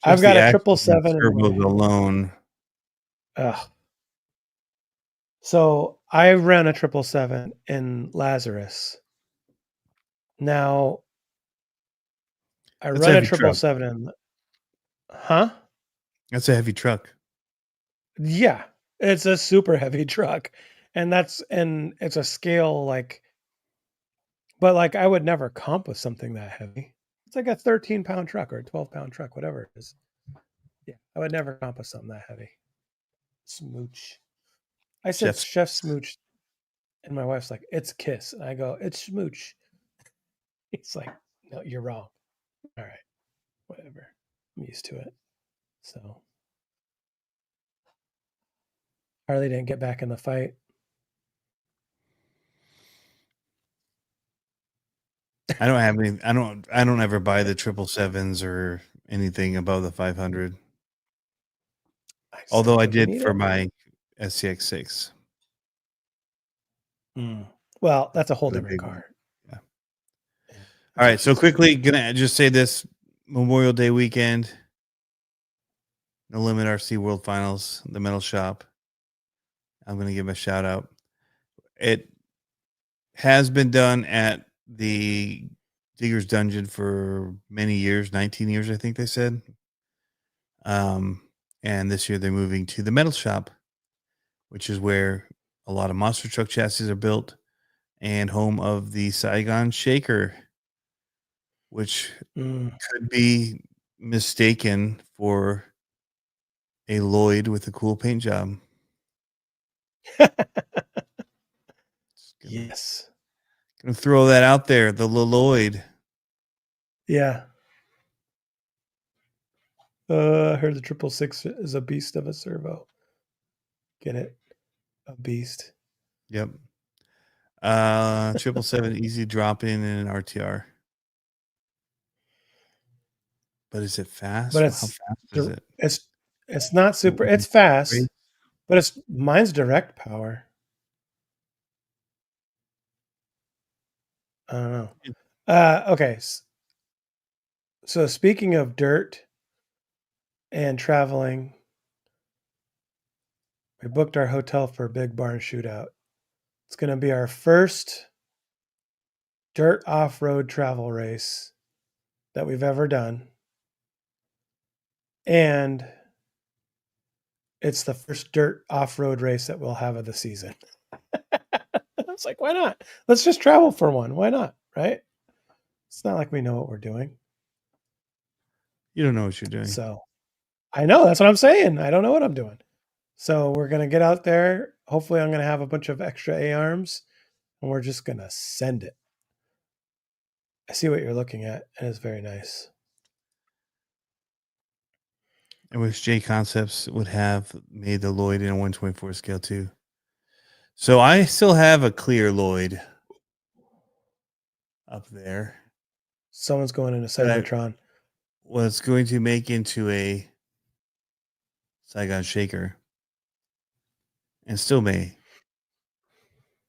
I've Just got the a axles and 777 in servos my. alone. So I ran a 777 in Lazarus. Now I That's a run a heavy truck. 777 in. Huh? That's a heavy truck. Yeah, it's a super heavy truck, and it's a scale like. But like I would never comp with something that heavy. It's like a 13-pound truck or a 12-pound truck, whatever it is. Yeah, I would never comp with something that heavy. Smooch. I said Chef's chef smooch, and my wife's like, "It's kiss," and I go, "It's smooch." It's like, "No, you're wrong." All right, whatever. I'm used to it. So Harley didn't get back in the fight. I don't have any. I don't ever buy the 777s or anything above the 500. Although I think you did need for it. my SCX6. Well, that's a whole The different big one. car. Yeah. Yeah, All right. that's So just- quickly, gonna just say this: Memorial Day weekend, No Limit RC World Finals, the Metal Shop. I'm gonna give a shout out. It has been done at the Digger's Dungeon for many years, 19 years, I think they said. And this year they're moving to the Metal Shop, which is where a lot of monster truck chassis are built and home of the Saigon Shaker, which could be mistaken for a Lloyd with a cool paint job. Yes. Gonna throw that out there, the Lloyd. Yeah. I heard the 666 is a beast of a servo. Get it? A beast. Yep. 777 easy drop in an RTR. But is it fast? But How it's fast is it? it's not super. It's fast, but mine's direct power. I don't know. Okay. So speaking of dirt and traveling, we booked our hotel for Big Barn Shootout. It's going to be our first dirt off-road travel race that we've ever done. And it's the first dirt off-road race that we'll have of the season. I was like, why not? Let's just travel for one. Why not? Right? It's not like we know what we're doing. You don't know what you're doing. So I know, that's what I'm saying. I don't know what I'm doing. So we're going to get out there. Hopefully I'm going to have a bunch of extra A-arms and we're just going to send it. I see what you're looking at. It is very nice. I wish J Concepts would have made the Lloyd in a 124 scale too. So I still have a clear Lloyd up there. Someone's going into But I Cybertron. was going to make into a Saigon Shaker and still may.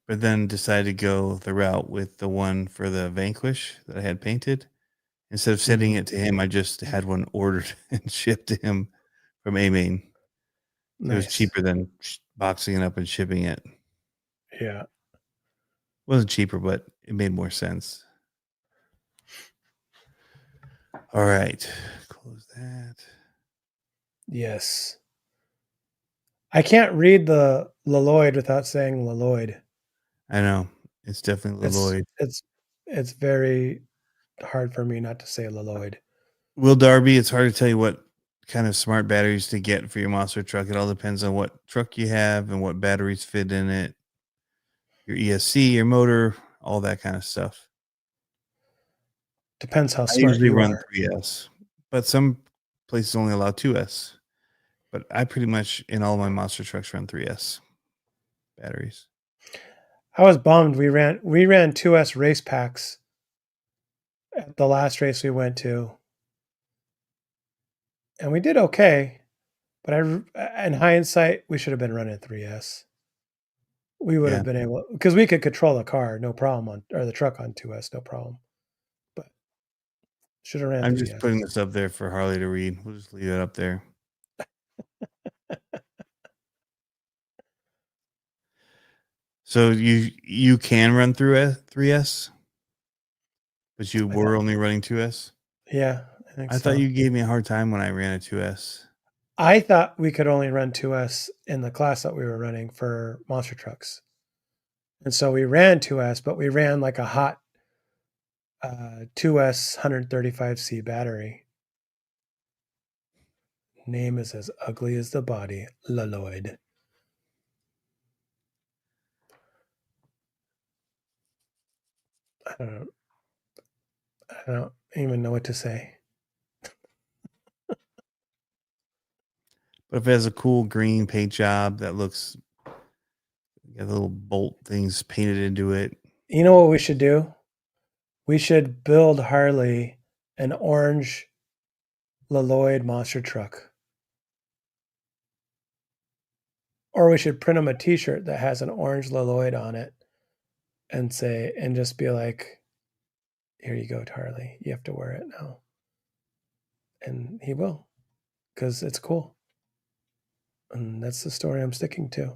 But then decided to go the route with the one for the Vanquish that I had painted. Instead of sending it to him, I just had one ordered and shipped to him from A-Main. Nice. It was cheaper than boxing it up and shipping it. Yeah. It wasn't cheaper, but it made more sense. All right. Close that. Yes. I can't read the Lloyd without saying Lloyd. I know. It's definitely Lloyd. It's very hard for me not to say Lloyd. Will Darby, it's hard to tell you what kind of smart batteries to get for your monster truck. It all depends on what truck you have and what batteries fit in it. Your ESC, your motor, all that kind of stuff. Depends how smart I usually you run are. 3S, but some places only allow 2S. But I pretty much in all my monster trucks run 3S batteries. I was bummed. We ran 2S race packs at the last race we went to, and we did okay. But in hindsight, we should have been running 3S. We would have been able, because we could control the car, no problem, or the truck on 2S, no problem. But should have ran. I'm 3S. just putting this up there for Harley to read. We'll just leave it up there. So you can run through 3S, but you were only running 2S? Yeah, I thought you gave me a hard time when I ran a 2S. I thought we could only run 2S in the class that we were running for monster trucks. And so we ran 2S, but we ran like a hot 2S 135C battery. Name is as ugly as the body, Lloyd. I don't even know what to say. But if it has a cool green paint job that looks, got little bolt things painted into it. You know what we should do? We should build Harley an orange Lloyd monster truck. Or we should print him a t-shirt that has an orange Lloyd on it and just be like, here you go, Harley. You have to wear it now. And he will, because it's cool. And that's the story I'm sticking to.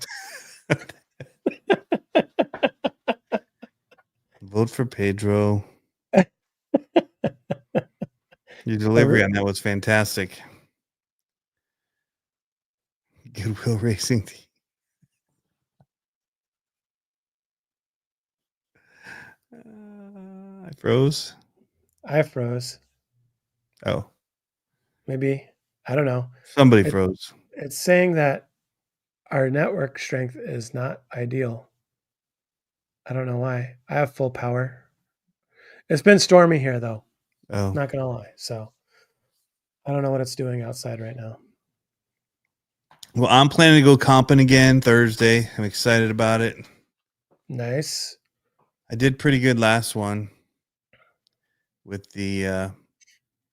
Vote for Pedro. Your delivery on that was fantastic. Goodwill Racing Team. I froze. I froze. Oh. Maybe. I don't know. Somebody froze. It's saying that our network strength is not ideal. I don't know why. I have full power. It's been stormy here, though. Oh. Not going to lie. So I don't know what it's doing outside right now. Well, I'm planning to go comping again Thursday. I'm excited about it. Nice. I did pretty good last one with the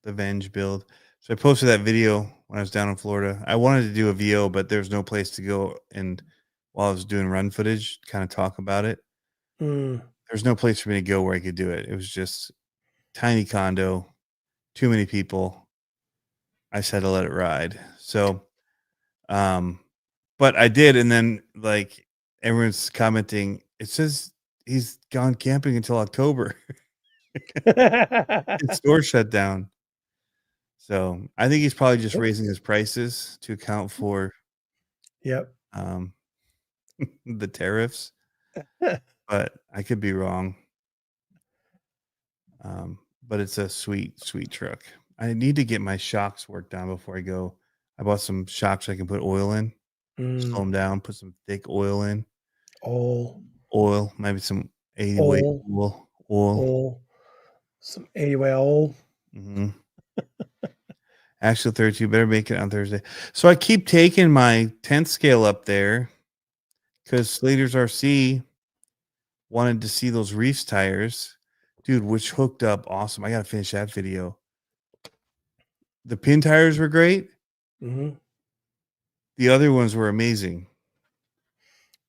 Venge build. So I posted that video when I was down in Florida. I wanted to do a VO, but there's no place to go. And while I was doing run footage, kind of talk about it. There's no place for me to go where I could do it. It was just tiny condo, too many people. I just had to let it ride. So, but I did. And then like everyone's commenting, it says he's gone camping until October. His store shut down. So I think he's probably just raising his prices to account for the tariffs. But I could be wrong. But it's a sweet, sweet truck. I need to get my shocks worked on before I go. I bought some shocks I can put oil in, slow them down, put some thick oil in. Oil, maybe some 80 weight oil. Some 80 way old. Mm-hmm. Actual 32, better make it on Thursday. So I keep taking my 10th scale up there because Slater's RC wanted to see those Reefs tires, dude, which hooked up awesome. I got to finish that video. The pin tires were great. Mm-hmm. The other ones were amazing.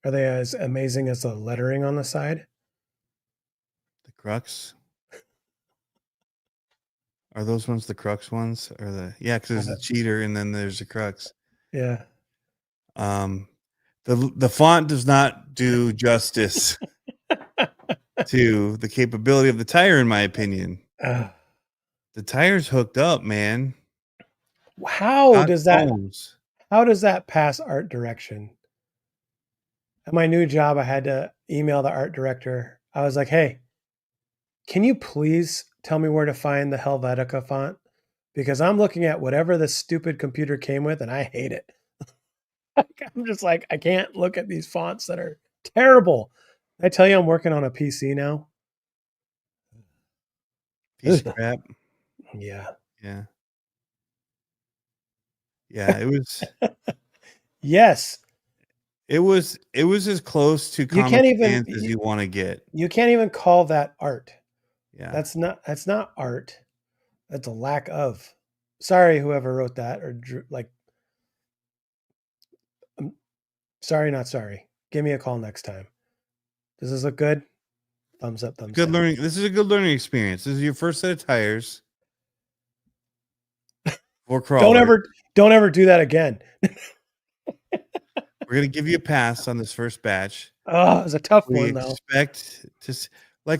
Are they as amazing as the lettering on the side? The Crux. Are those ones the Crux ones? Or because there's a cheater and then there's a Crux. Yeah. The font does not do justice to the capability of the tire, in my opinion. The tire's hooked up, man. How does that Combs. how does that pass art direction? At my new job, I had to email the art director. I was like, hey, can you please tell me where to find the Helvetica font? Because I'm looking at whatever the stupid computer came with and I hate it. I'm just like, I can't look at these fonts that are terrible. I tell you, I'm working on a PC now. Piece of crap. Yeah. Yeah. Yeah, it was. Yes. It was as close to Comic Sans as you want to get. You can't even call that art. Yeah. That's not art. That's a lack of. Sorry, whoever wrote that or drew, like. Sorry, not sorry. Give me a call next time. Does this look good? Thumbs up, thumbs good down. learning. This is a good learning experience. This is your first set of tires. For crawler. Don't ever do that again. We're gonna give you a pass on this first batch. Oh, it's a tough We one though. expect to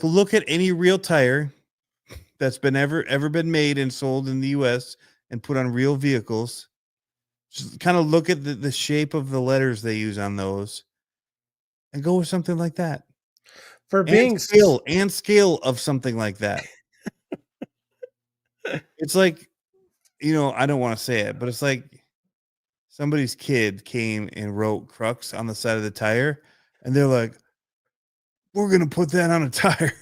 look at any real tire that's been ever been made and sold in the U.S. and put on real vehicles. Just kind of look at the shape of the letters they use on those, and go with something like that. For being scale of something like that. It's like, I don't want to say it, but it's like somebody's kid came and wrote Crux on the side of the tire, and they're like, we're going to put that on a tire.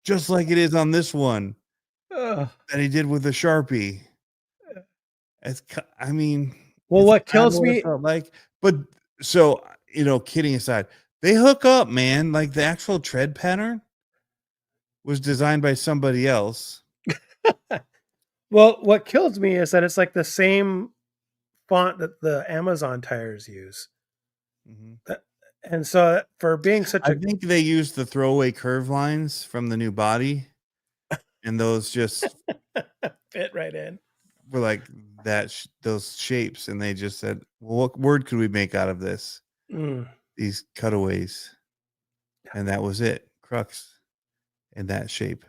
Just like it is on this one that he did with the Sharpie. What kills me, but so, kidding aside, they hook up, man. Like the actual tread pattern was designed by somebody else. Well, what kills me is that it's like the same font that the Amazon tires use. Mm-hmm. And so for being such I think they used the throwaway curve lines from the new body, and those just fit right in. Were like that, those shapes, and they just said, well, what word could we make out of this? These cutaways. And that was it. Crux in that shape.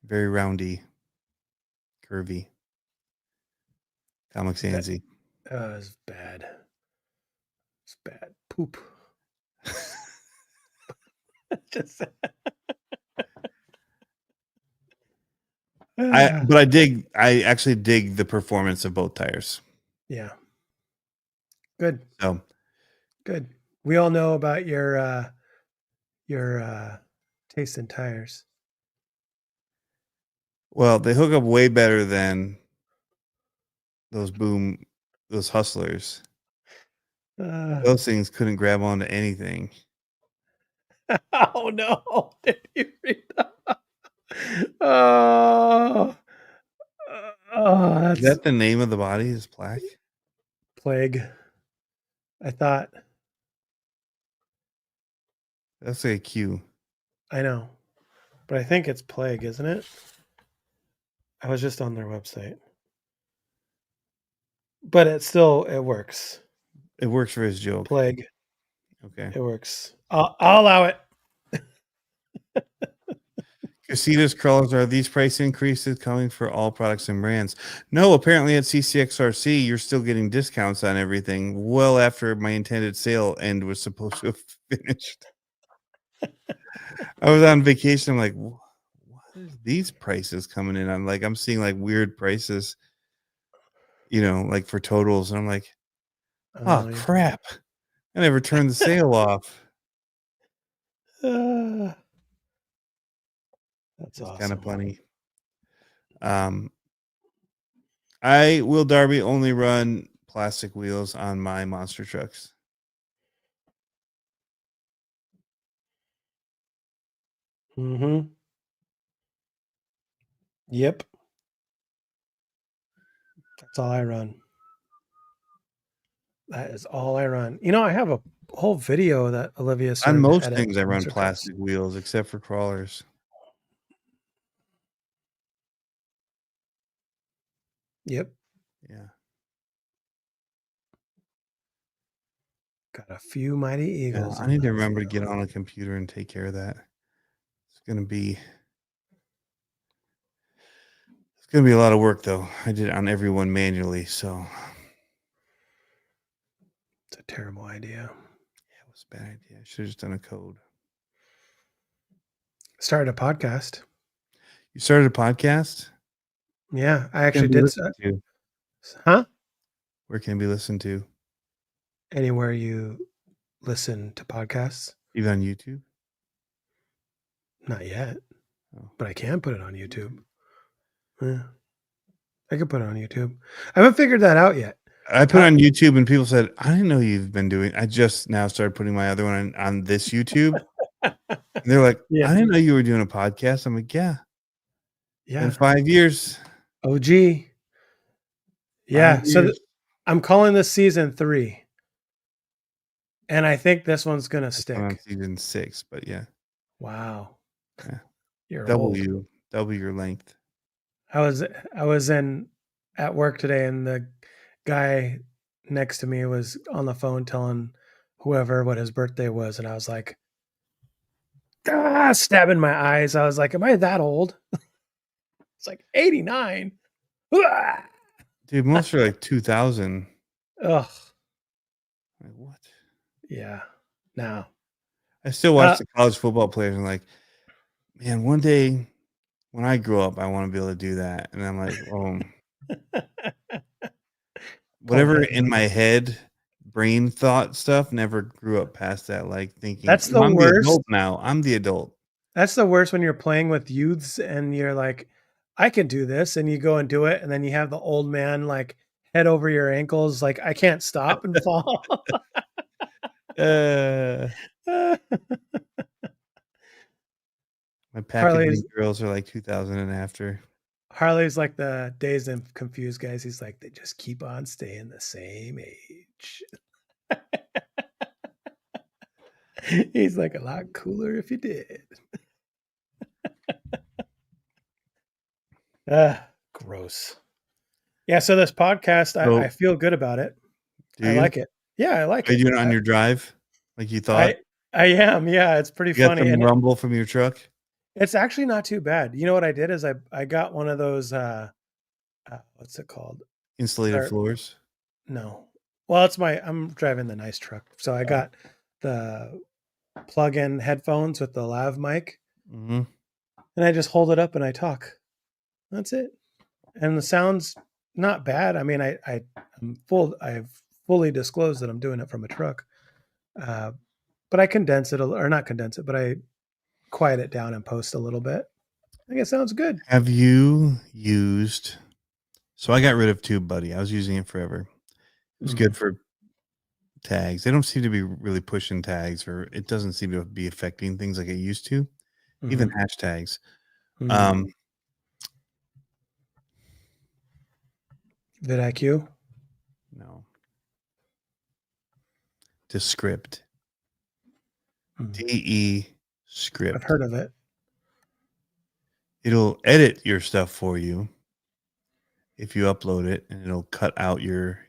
Very roundy, curvy. Comic Sansy. It's bad. It's bad. Poop. Just I actually dig the performance of both tires. Yeah. Good. So good. We all know about your taste in tires. Well, they hook up way better than those hustlers. Those things couldn't grab onto anything. Oh no! Did you read that? Oh, is that the name of the body? Is Plague? Plague. I thought. That's a Q. I know, but I think it's Plague, isn't it? I was just on their website, but it works. It works for his joke. Plague. Okay. It works. I'll allow it. Casitas crawlers, are these price increases coming for all products and brands? No, apparently at CCXRC, you're still getting discounts on everything well after my intended sale end was supposed to have finished. I was on vacation. I'm like, what are these prices coming in? I'm seeing like weird prices, like for totals. And I'm like, oh, crap. I never turned the sale off. That's It's awesome. kind of funny. I will Darby only run plastic wheels on my monster trucks. Mm-hmm. Yep. That's all I run. That is all I run. You know, I have a whole video that Olivia On started to most edit. things, I run Monster trucks. plastic wheels, except for crawlers. Yep. Yeah. Got a few mighty Yeah, eagles. I on need to that remember to video. get on a computer and take care of that. It's gonna be a lot of work, though. I did it on every one manually, so It's a terrible idea. it was a bad idea. I should have just done a code. Started a podcast. You started a podcast? Yeah, I Where actually can it be did. listened to? Huh? Where can it be listened to? Anywhere you listen to podcasts? Even on YouTube? Not yet, Oh. but I can put it on YouTube. Yeah, I can put it on YouTube. I haven't figured that out yet. I put it on YouTube and people said, I didn't know you've been doing. I just now started putting my other one on this YouTube. And they're like, Yeah. I didn't know you were doing a podcast. I'm like, yeah. Yeah. In 5 years. OG. Yeah. 5 So years. I'm calling this season 3. And I think this one's going to I'm stick. on season 6, but yeah. Wow. Yeah. You're Double old. double your length. I was at work today and the guy next to me was on the phone telling whoever what his birthday was. And I was like, stabbing my eyes. I was like, am I that old? It's like 89. Dude, most are like 2000. Ugh. Like, what? Yeah. Now. I still watch the college football players and like, man, one day when I grow up, I want to be able to do that. And I'm like, whatever in my head, brain thought stuff never grew up past that. Like thinking, that's the I'm worst. the adult now. I'm the adult. That's the worst when you're playing with youths and you're like, I can do this. And you go and do it. And then you have the old man like head over your ankles. Like, I can't stop and fall. My packaging girls are like 2000 and after. Harley's like the Dazed and Confused guys. He's like, they just keep on staying the same age. He's like, a lot cooler if you did. Gross. Yeah, so this podcast, I feel good about it. I like it. Yeah, I like it. Are you doing it on your drive like you thought? I am. Yeah, it's pretty funny. You got some rumble from your truck? It's actually not too bad. You know what I did is I got one of those what's it called? Insulated floors? No. Well, I'm driving the nice truck. So I got the plug-in headphones with the lav mic. Mm-hmm. And I just hold it up and I talk. That's it. And the sound's not bad. I mean, I've fully disclosed that I'm doing it from a truck. But I condense it, or not condense it, but I quiet it down and post a little bit. I think it sounds good. Have you used... So I got rid of TubeBuddy. I was using it forever. It was good for tags. They don't seem to be really pushing tags, or it doesn't seem to be affecting things like it used to. Even hashtags. vidIQ? No. Descript. Descript. I've heard of it. It'll edit your stuff for you if you upload it, and it'll cut out your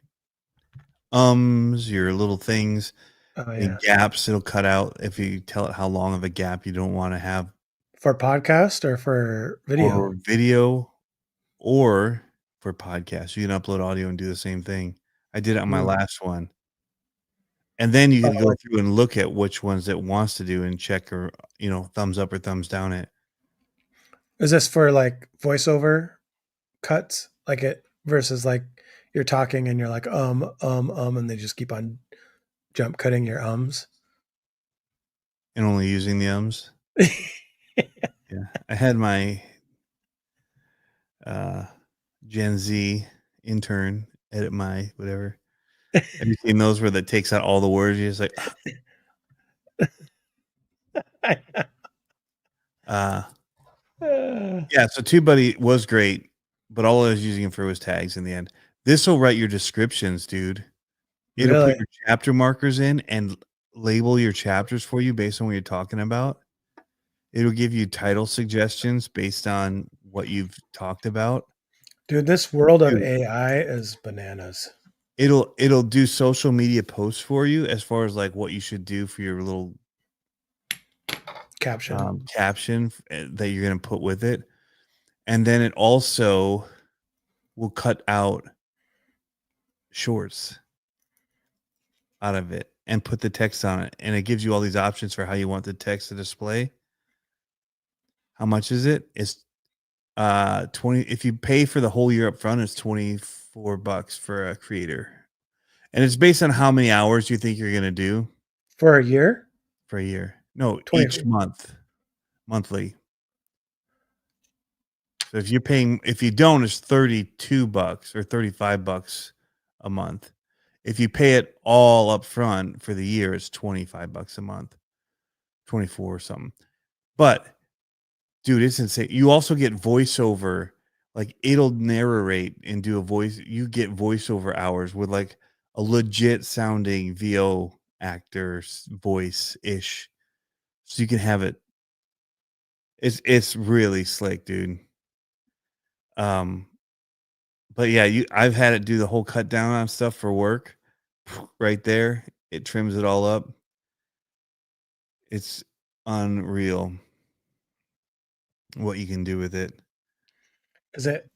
your little things, gaps. It'll cut out if you tell it how long of a gap you don't want to have. For podcast or for video? Or video, or for podcast. You can upload audio and do the same thing. I did it on my last one. And then you can go through and look at which ones it wants to do and check, or, thumbs up or thumbs down it. Is this for like voiceover cuts, like it versus like you're talking and you're like, and they just keep on jump cutting your ums? And only using the ums? Yeah, I had my Gen Z intern edit my whatever. Have you seen those where that takes out all the words? You're just like, uh, yeah. So TubeBuddy was great, but all I was using it for was tags in the end. This will write your descriptions, dude. It'll put Really? your chapter markers in and label your chapters for you based on what you're talking about. It'll give you title suggestions based on what you've talked about. Dude, this world of Dude, AI is bananas. it'll do social media posts for you as far as like what you should do for your little Caption. caption that you're going to put with it. And then it also will cut out shorts out of it and put the text on it. And it gives you all these options for how you want the text to display. How much is it? It's 20. If you pay for the whole year up front, it's $24 for a creator. And it's based on how many hours you think you're going to do For a year? for a year. No, 20. each month, monthly. So if you're paying, if you don't, it's $32 or $35 a month. If you pay it all up front for the year, it's $25 a month, 24 or something. But dude, it's insane. You also get voiceover, like it'll narrate and do a voice. You get voiceover hours with like a legit sounding VO actor's voice ish. So you can have it. It's really slick, dude. But yeah, I've had it do the whole cut down on stuff for work right there. It trims it all up. It's unreal what you can do with it. Is it?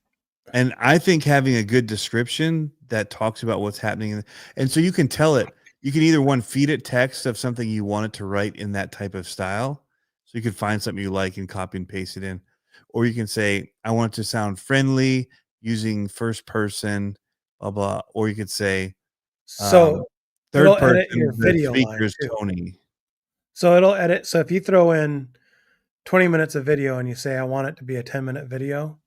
And I think having a good description that talks about what's happening, and so you can tell it, you can either one feed it text of something you want it to write in that type of style. So you could find something you like and copy and paste it in. Or you can say, I want it to sound friendly using first person, blah, blah. Or you could say, So third it'll edit person, your the video speaker line is too. Tony. So it'll edit. So if you throw in 20 minutes of video and you say, I want it to be a 10-minute video,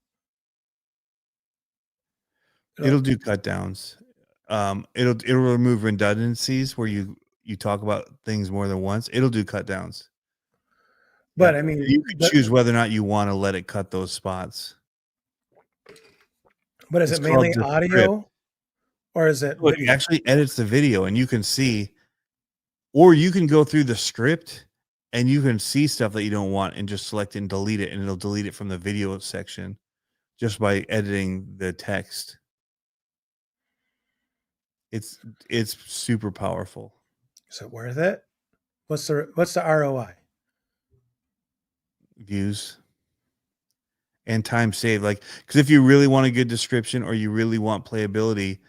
It'll do cut downs. It'll remove redundancies where you talk about things more than once. It'll do cut downs. but Yeah. I mean, You can choose whether or not you want to let it cut those spots. but is It's it called mainly the audio or is it Well, it video? actually edits the video and you can see, or you can go through the script and you can see stuff that you don't want and just select it and delete it, and it'll delete it from the video section just by editing the text. It's super powerful. Is it worth it? What's the ROI? Views and time saved. Like, because if you really want a good description or you really want playability,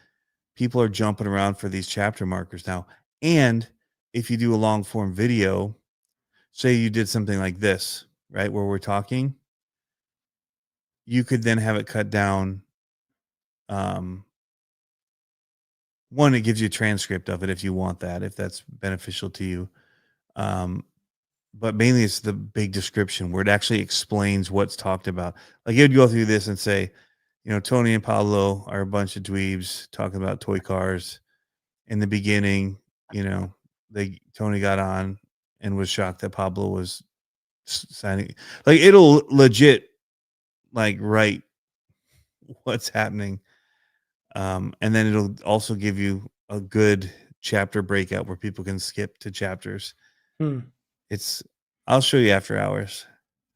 people are jumping around for these chapter markers now. And if you do a long form video, say you did something like this, right, where we're talking, you could then have it cut down. One, it gives you a transcript of it if you want that, if that's beneficial to you. But mainly it's the big description where it actually explains what's talked about. Like you'd go through this and say, Tony and Pablo are a bunch of dweebs talking about toy cars. In the beginning, Tony got on and was shocked that Pablo was signing. Like it'll legit like write what's happening. And then it'll also give you a good chapter breakout where people can skip to chapters. I'll show you after hours.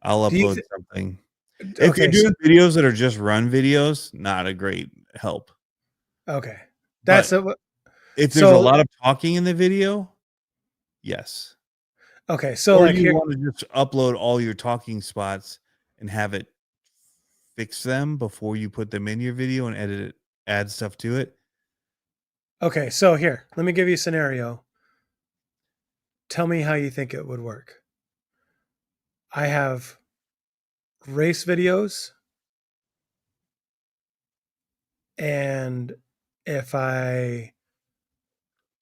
I'll upload something. If you're doing videos that are just run videos, not a great help. Okay. If there's a lot of talking in the video, yes. Okay. So or like you here, want to just upload all your talking spots and have it fix them before you put them in your video and edit it, add stuff to it. Okay. So here, let me give you a scenario. Tell me how you think it would work. I have race videos, and if I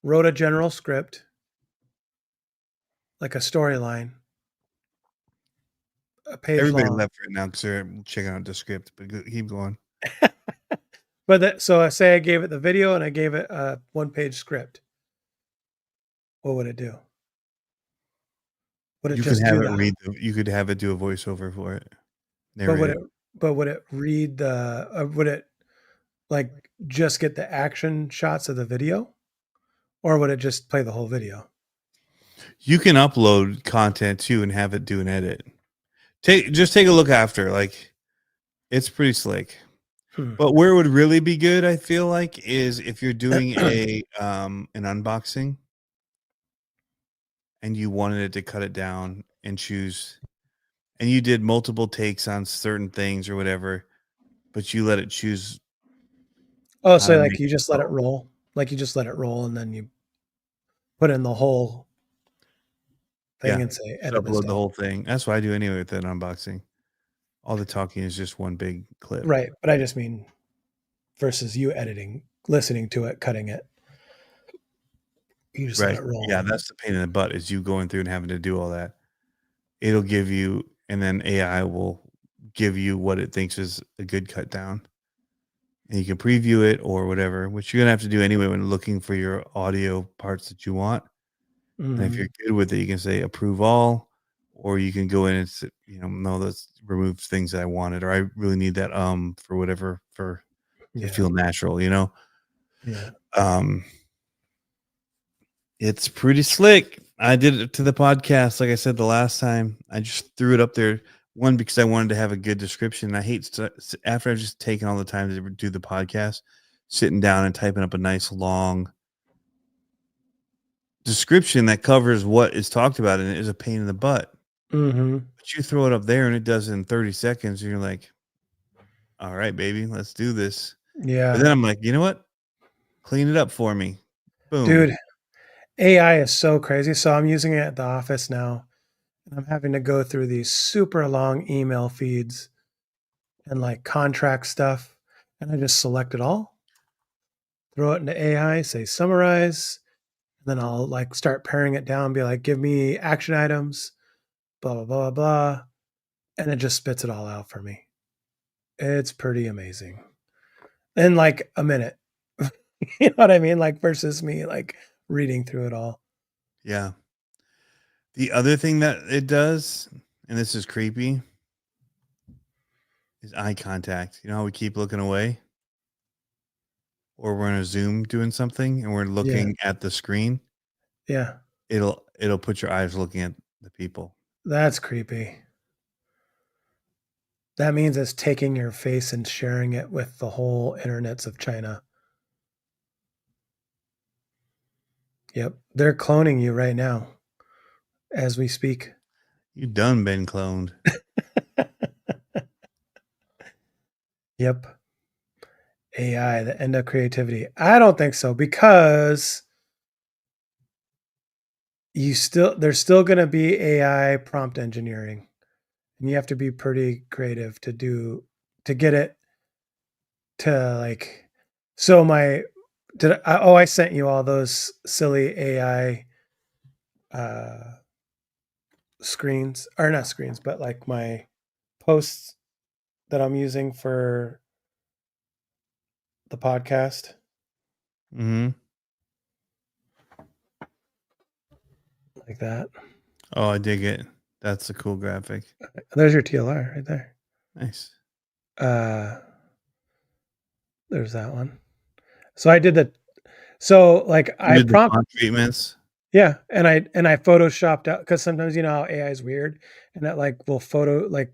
wrote a general script, like a storyline, a page Everybody long. left right now because they're checking out the script, but keep going. But so I say I gave it the video and I gave it a 1-page script. What would it do? Would it You just can have do it that? read. You could have it do a voiceover for it. But Narrate it. would it read the? Would it like just get the action shots of the video, or would it just play the whole video? You can upload content too and have it do an edit. Just take a look after. Like, it's pretty slick. But where it would really be good, I feel like, is if you're doing an unboxing and you wanted it to cut it down and choose, and you did multiple takes on certain things or whatever, but you let it choose. Oh, how so to like make you it just let it flow. roll, like you just let it roll, and then you put in the whole thing Yeah, and say just edit this upload the down. whole thing. That's what I do anyway with an unboxing. All the talking is just one big clip. Right, but I just mean versus you editing, listening to it, cutting it. You just let Right. it roll. Yeah, that's the pain in the butt is you going through and having to do all that. It'll give you, and then AI will give you what it thinks is a good cut down. And you can preview it or whatever, which you're gonna have to do anyway when looking for your audio parts that you want. And if Mhm. you're good with it, you can say approve all, or you can go in and say, no, let's remove things that I wanted, or I really need that for whatever to Yeah, feel natural, yeah. It's pretty slick. I did it to the podcast, like I said the last time. I just threw it up there. One, because I wanted to have a good description. I hate after I've just taken all the time to do the podcast, sitting down and typing up a nice long description that covers what is talked about, and it is a pain in the butt. Mhm. But you throw it up there and it does it in 30 seconds, and you're like, all right, baby, let's do this. But then Yeah. I'm like, you know what? Clean it up for me. Boom. Dude, AI is so crazy. So I'm using it at the office now, and I'm having to go through these super long email feeds and like contract stuff, and I just select it all, throw it into AI, say summarize, and then I'll like start paring it down, be like, give me action items, blah blah blah blah, and it just spits it all out for me. It's pretty amazing. In like a minute. You know what I mean? Like versus me like reading through it all. Yeah. The other thing that it does, and this is creepy, is eye contact. You know how we keep looking away? Or we're in a Zoom doing something and we're Yeah. looking at the screen? Yeah. It'll put your eyes looking at the people. That's creepy. That means it's taking your face and sharing it with the whole internets of China. Yep. They're cloning you right now as we speak. You done been cloned. Yep. AI, the end of creativity. I don't think so because there's still going to be AI prompt engineering, and you have to be pretty creative to get it to like. So I sent you all those silly AI screens, or not screens, but like my posts that I'm using for the podcast, Mm-hmm. like that. Oh, I dig it. That's a cool graphic. There's your TLR right there. Nice. Uh, there's that one. So I did like You I did the prompt, font treatments. yeah, and I photoshopped out because sometimes you know how AI is weird and that like will photo like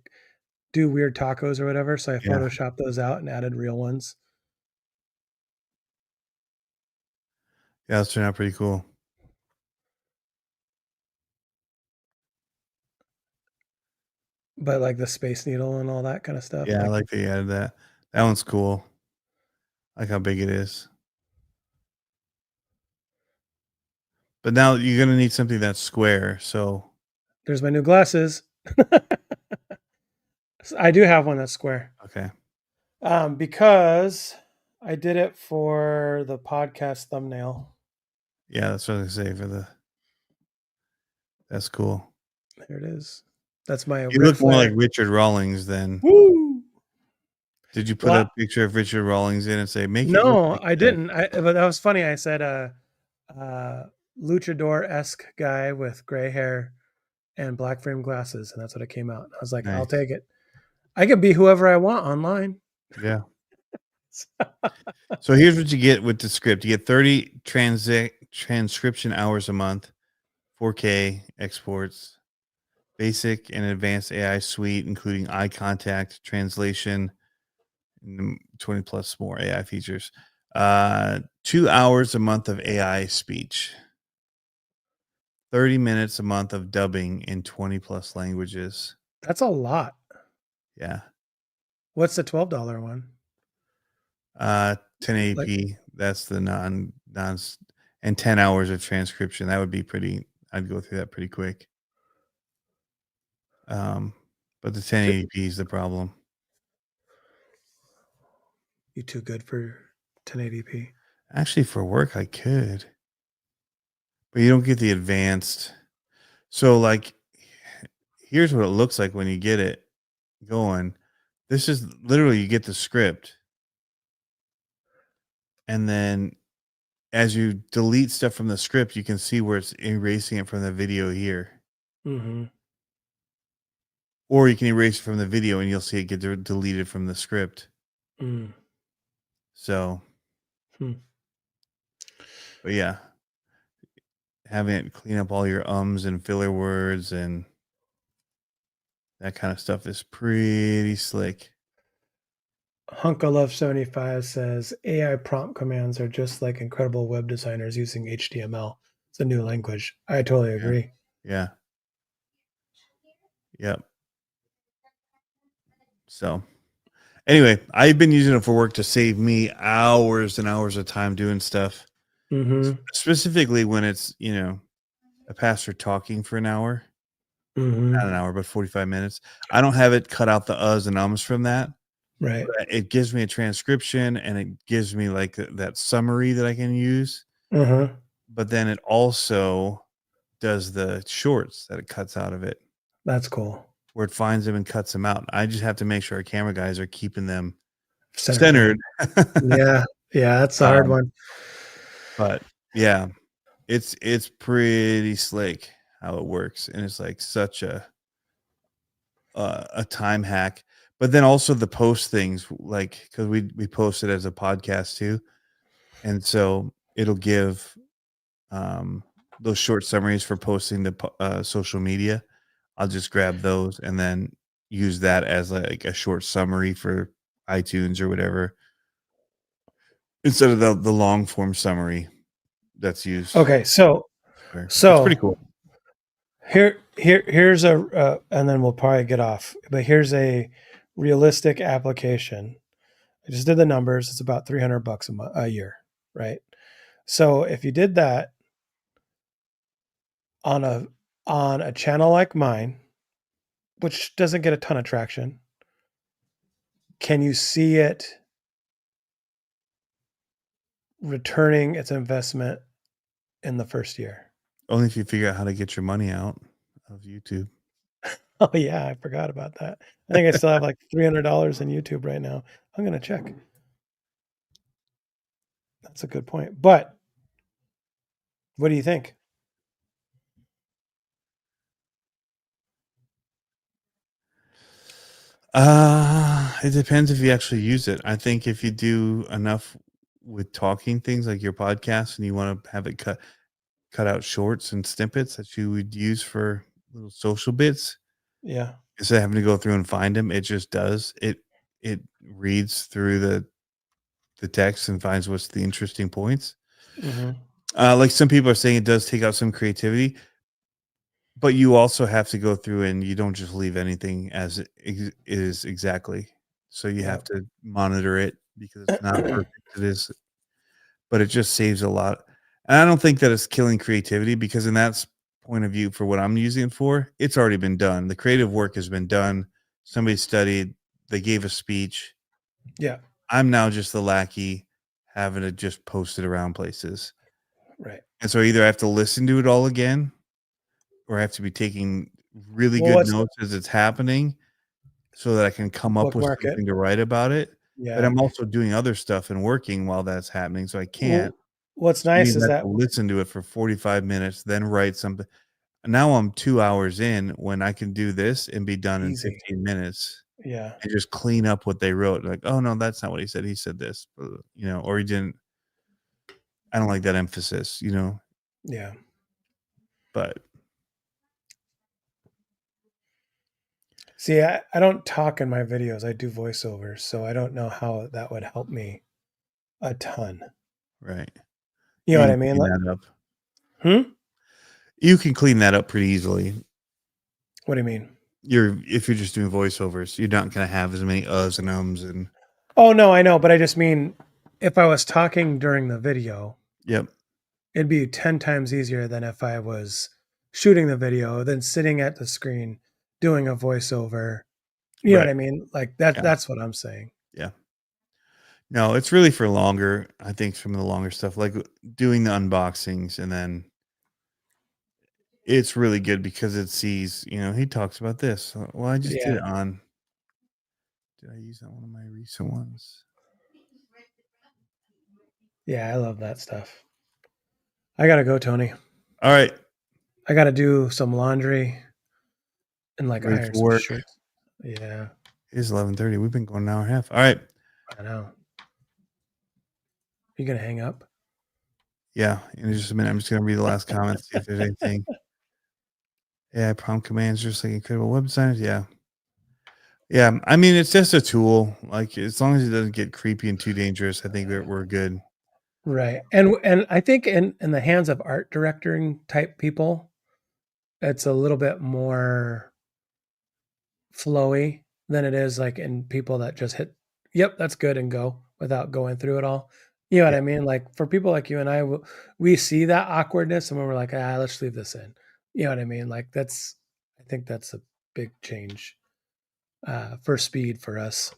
do weird tacos or whatever. So I Yeah. photoshopped those out and added real ones. Yeah, that's turned out pretty cool. But like the Space Needle and all that kind of stuff. Yeah, I Like like that you added that. That one's cool. I like how big it is. But now you're gonna need something that's square. So there's my new glasses. I do have one that's square. okay. Because I did it for the podcast thumbnail. Yeah, that's what I was gonna say for the. That's cool. There it is. That's my You Ric look more Flair. like Richard Rawlings than. Woo! Did you put Well, a picture of Richard Rawlings in and say, make it look no, like I that? didn't. But that was funny. I said luchador-esque guy with gray hair and black frame glasses, and that's what it came out. I was like, I'll Nice. take it. I could be whoever I want online. Yeah. So here's what you get with the script. You get 30 transcription hours a month, 4K exports, basic and advanced AI suite, including eye contact, translation, and 20 plus more AI features. 2 hours a month of AI speech, 30 minutes a month of dubbing in 20 plus languages. That's a lot. Yeah. What's the $12 one? 1080p. That's the non and 10 hours of transcription. That would be pretty. I'd go through that pretty quick. But the 1080p is the problem. You too good for 1080p? Actually, for work, I could, but you don't get the advanced. So, like, here's what it looks like when you get it going. This is literally you get the script, and then as you delete stuff from the script, you can see where it's erasing it from the video here. Mm-hmm. Or you can erase it from the video and you'll see it get deleted from the script. Mm. So, but yeah, having it clean up all your ums and filler words and that kind of stuff is pretty slick. Hunkalove75 says AI prompt commands are just like incredible web designers using HTML. It's a new language. I totally agree. Yeah. Yep. So, anyway, I've been using it for work to save me hours and hours of time doing stuff. Mm-hmm. Specifically when it's, a pastor talking for an hour. Mm-hmm. Not an hour, but 45 minutes. I don't have it cut out the uhs and ums from that. Right. But it gives me a transcription and it gives me like that summary that I can use. Uh-huh. But then it also does the shorts that it cuts out of it. That's cool. Where it finds them and cuts them out. I just have to make sure our camera guys are keeping them Centered. Yeah. Yeah, that's a hard one. But yeah, it's pretty slick how it works. And it's like such a time hack. But then also the post things, like, because we post it as a podcast too, and so it'll give those short summaries for posting to social media. I'll just grab those and then use that as like a short summary for iTunes or whatever, instead of the long form summary that's used. Okay, so it's pretty cool. Here's a and then we'll probably get off. But here's a realistic application. I just did the numbers. It's about $300 a year, right? So if you did that on a channel like mine, which doesn't get a ton of traction, can you see it returning its investment in the first year? Only if you figure out how to get your money out of YouTube. Oh yeah, I forgot about that. I think I still have like $300 in YouTube right now. I'm gonna check. That's a good point. But what do you think? It depends if you actually use it. I think if you do enough with talking things like your podcast and you want to have it cut out shorts and snippets that you would use for little social bits. Yeah. Instead of having to go through and find them, it just does. It reads through the text and finds what's the interesting points. Mm-hmm. Like some people are saying, it does take out some creativity, but you also have to go through and you don't just leave anything as it is exactly. So you have to monitor it because it's not perfect. It is, but it just saves a lot. And I don't think that it's killing creativity, because in that point of view, for what I'm using it for, it's already been done. The creative work has been done. Somebody studied, they gave a speech. Yeah. I'm now just the lackey having to just post it around places. Right. And so either I have to listen to it all again, or I have to be taking really Well, good what's notes as it's happening so that I can come up with bookmark it? something to write about it. But Yeah. I'm also doing other stuff and working while that's happening, so I can't. What's Which nice means is I have that to listen to it for 45 minutes, then write something. Now I'm 2 hours in when I can do this and be done in easy. 15 minutes Yeah. and just clean up what they wrote. Like, "Oh, no, that's not what he said. He said this," or he didn't. I don't like that emphasis, Yeah. but See, I don't talk in my videos. I do voiceovers, so I don't know how that would help me a ton. right. You know You what can I mean? clean that up. Hmm? You can clean that up pretty easily. What do you mean? If you're just doing voiceovers, you're not gonna have as many uhs and ums and Oh, no, I know, but I just mean if I was talking during the video, yep. it'd be 10 times easier than if I was shooting the video, then sitting at the screen doing a voiceover. You know what Right. I mean? Like that Yeah. that's what I'm saying. Yeah. No, it's really for longer. I think some of the longer stuff, like doing the unboxings, and then it's really good because it sees, he talks about this. Well, I just did Yeah. it on. Did I use that one of my recent ones? Yeah, I love that stuff. I gotta go, Tony. All right. I gotta do some laundry and like Ready iron for some work. shirts. Yeah, It is 11:30. We've been going an hour and a half. All right. I know. You gonna hang up? Yeah. In just a minute, I'm just going to read the last comment, see if there's anything. Yeah. Prompt commands, just like incredible websites. Yeah. Yeah. I mean, it's just a tool. Like, as long as it doesn't get creepy and too dangerous, I think we're good. Right. And I think in the hands of art directing type people, it's a little bit more flowy than it is like in people that just hit, yep, that's good and go without going through it all. You know what Yeah. I mean? Like for people like you and I, we see that awkwardness and we're like, let's leave this in. You know what I mean? Like I think that's a big change for speed for us.